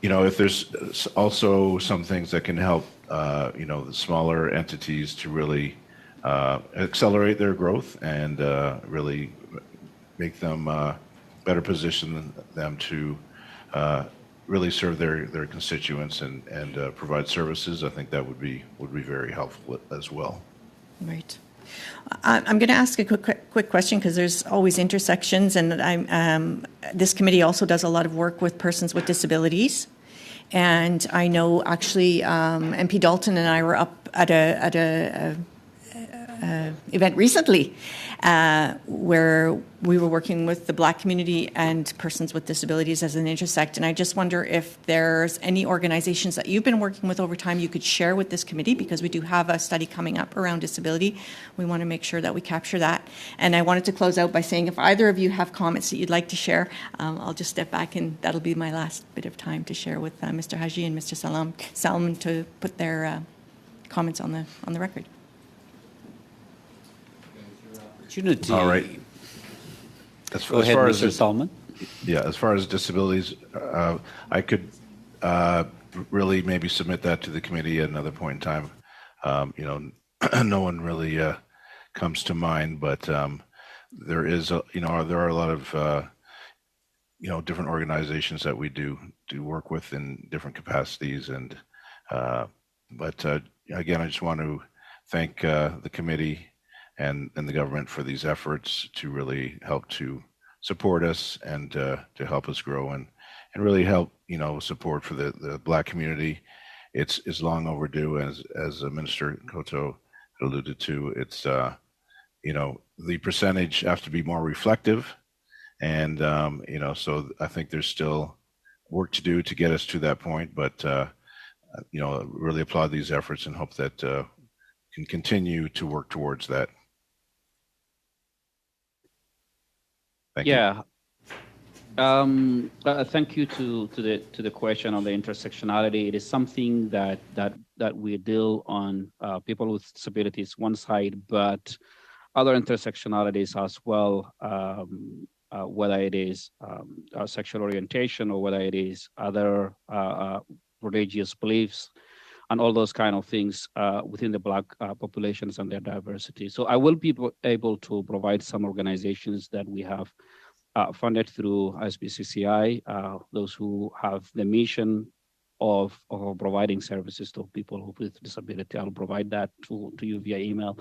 if there's also some things that can help the smaller entities to really accelerate their growth and really make them better position them to really serve their constituents and provide services, I think that would be very helpful as well. Right. I'm going to ask a quick question because there's always intersections, and this committee also does a lot of work with persons with disabilities. And I know actually MP Dalton and I were up at a event recently where we were working with the Black community and persons with disabilities as an intersect. And I just wonder if there's any organizations that you've been working with over time you could share with this committee, because we do have a study coming up around disability. We want to make sure that we capture that. And I wanted to close out by saying if either of you have comments that you'd like to share, I'll just step back and that'll be my last bit of time to share with Mr. Haji and Mr. Salman to put their comments on the record. All right. Go ahead, Mr. Salman. Yeah, as far as disabilities, I could really maybe submit that to the committee at another point in time. No one really comes to mind, but there is there are a lot of different organizations that we do work with in different capacities, and but again, I just want to thank the committee and the government for these efforts to really help to support us and to help us grow and really help support for the Black community. It's long overdue, as Minister Koto alluded to. It's the percentage have to be more reflective, and so I think there's still work to do to get us to that point, but really applaud these efforts and hope that can continue to work towards that. Thank you. Thank you to the question on the intersectionality. It is something that we deal on people with disabilities one side, but other intersectionalities as well, whether it is sexual orientation or whether it is other religious beliefs and all those kind of things within the Black populations and their diversity. So I will be able to provide some organizations that we have funded through SBCCI, those who have the mission of providing services to people with disability. I'll provide that to you via email.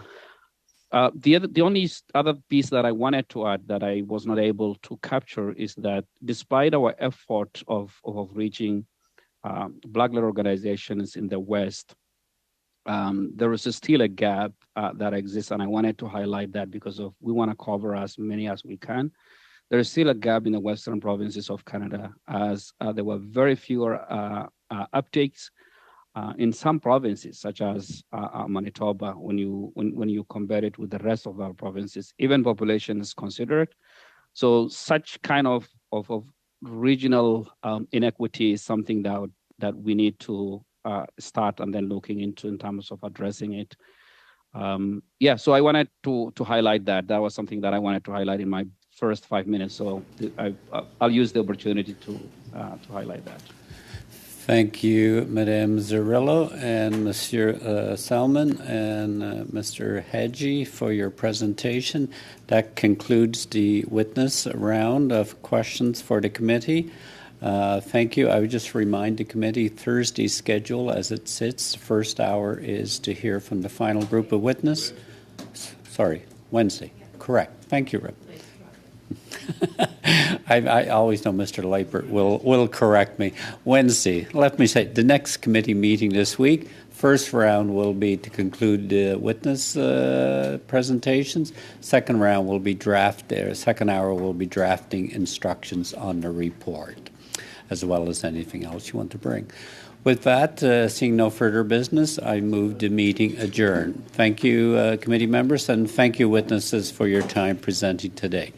The only other piece that I wanted to add that I was not able to capture is that despite our effort of reaching Black-led organizations in the West, there is still a gap that exists, and I wanted to highlight that because we want to cover as many as we can. There is still a gap in the Western provinces of Canada, as there were very fewer uptakes in some provinces, such as Manitoba. When you compare it with the rest of our provinces, even population is considered. So such kind of regional inequity is something that we need to start and then looking into in terms of addressing it. So I wanted to highlight that. That was something that I wanted to highlight in my first 5 minutes. So I'll use the opportunity to highlight that. Thank you, Madame Zerillo and Monsieur Salmon and Mr. Hadji for your presentation. That concludes the witness round of questions for the committee. Thank you. I would just remind the committee Thursday's schedule as it sits. The first hour is to hear from the final group of witness. Sorry, Wednesday. Correct. Thank you, Rip. I always know Mr. Leipert will correct me. Wednesday, let me say, the next committee meeting this week, first round will be to conclude the witness presentations. Second round will be second hour will be drafting instructions on the report, as well as anything else you want to bring. With that, seeing no further business, I move the meeting adjourned. Thank you, committee members, and thank you, witnesses, for your time presenting today.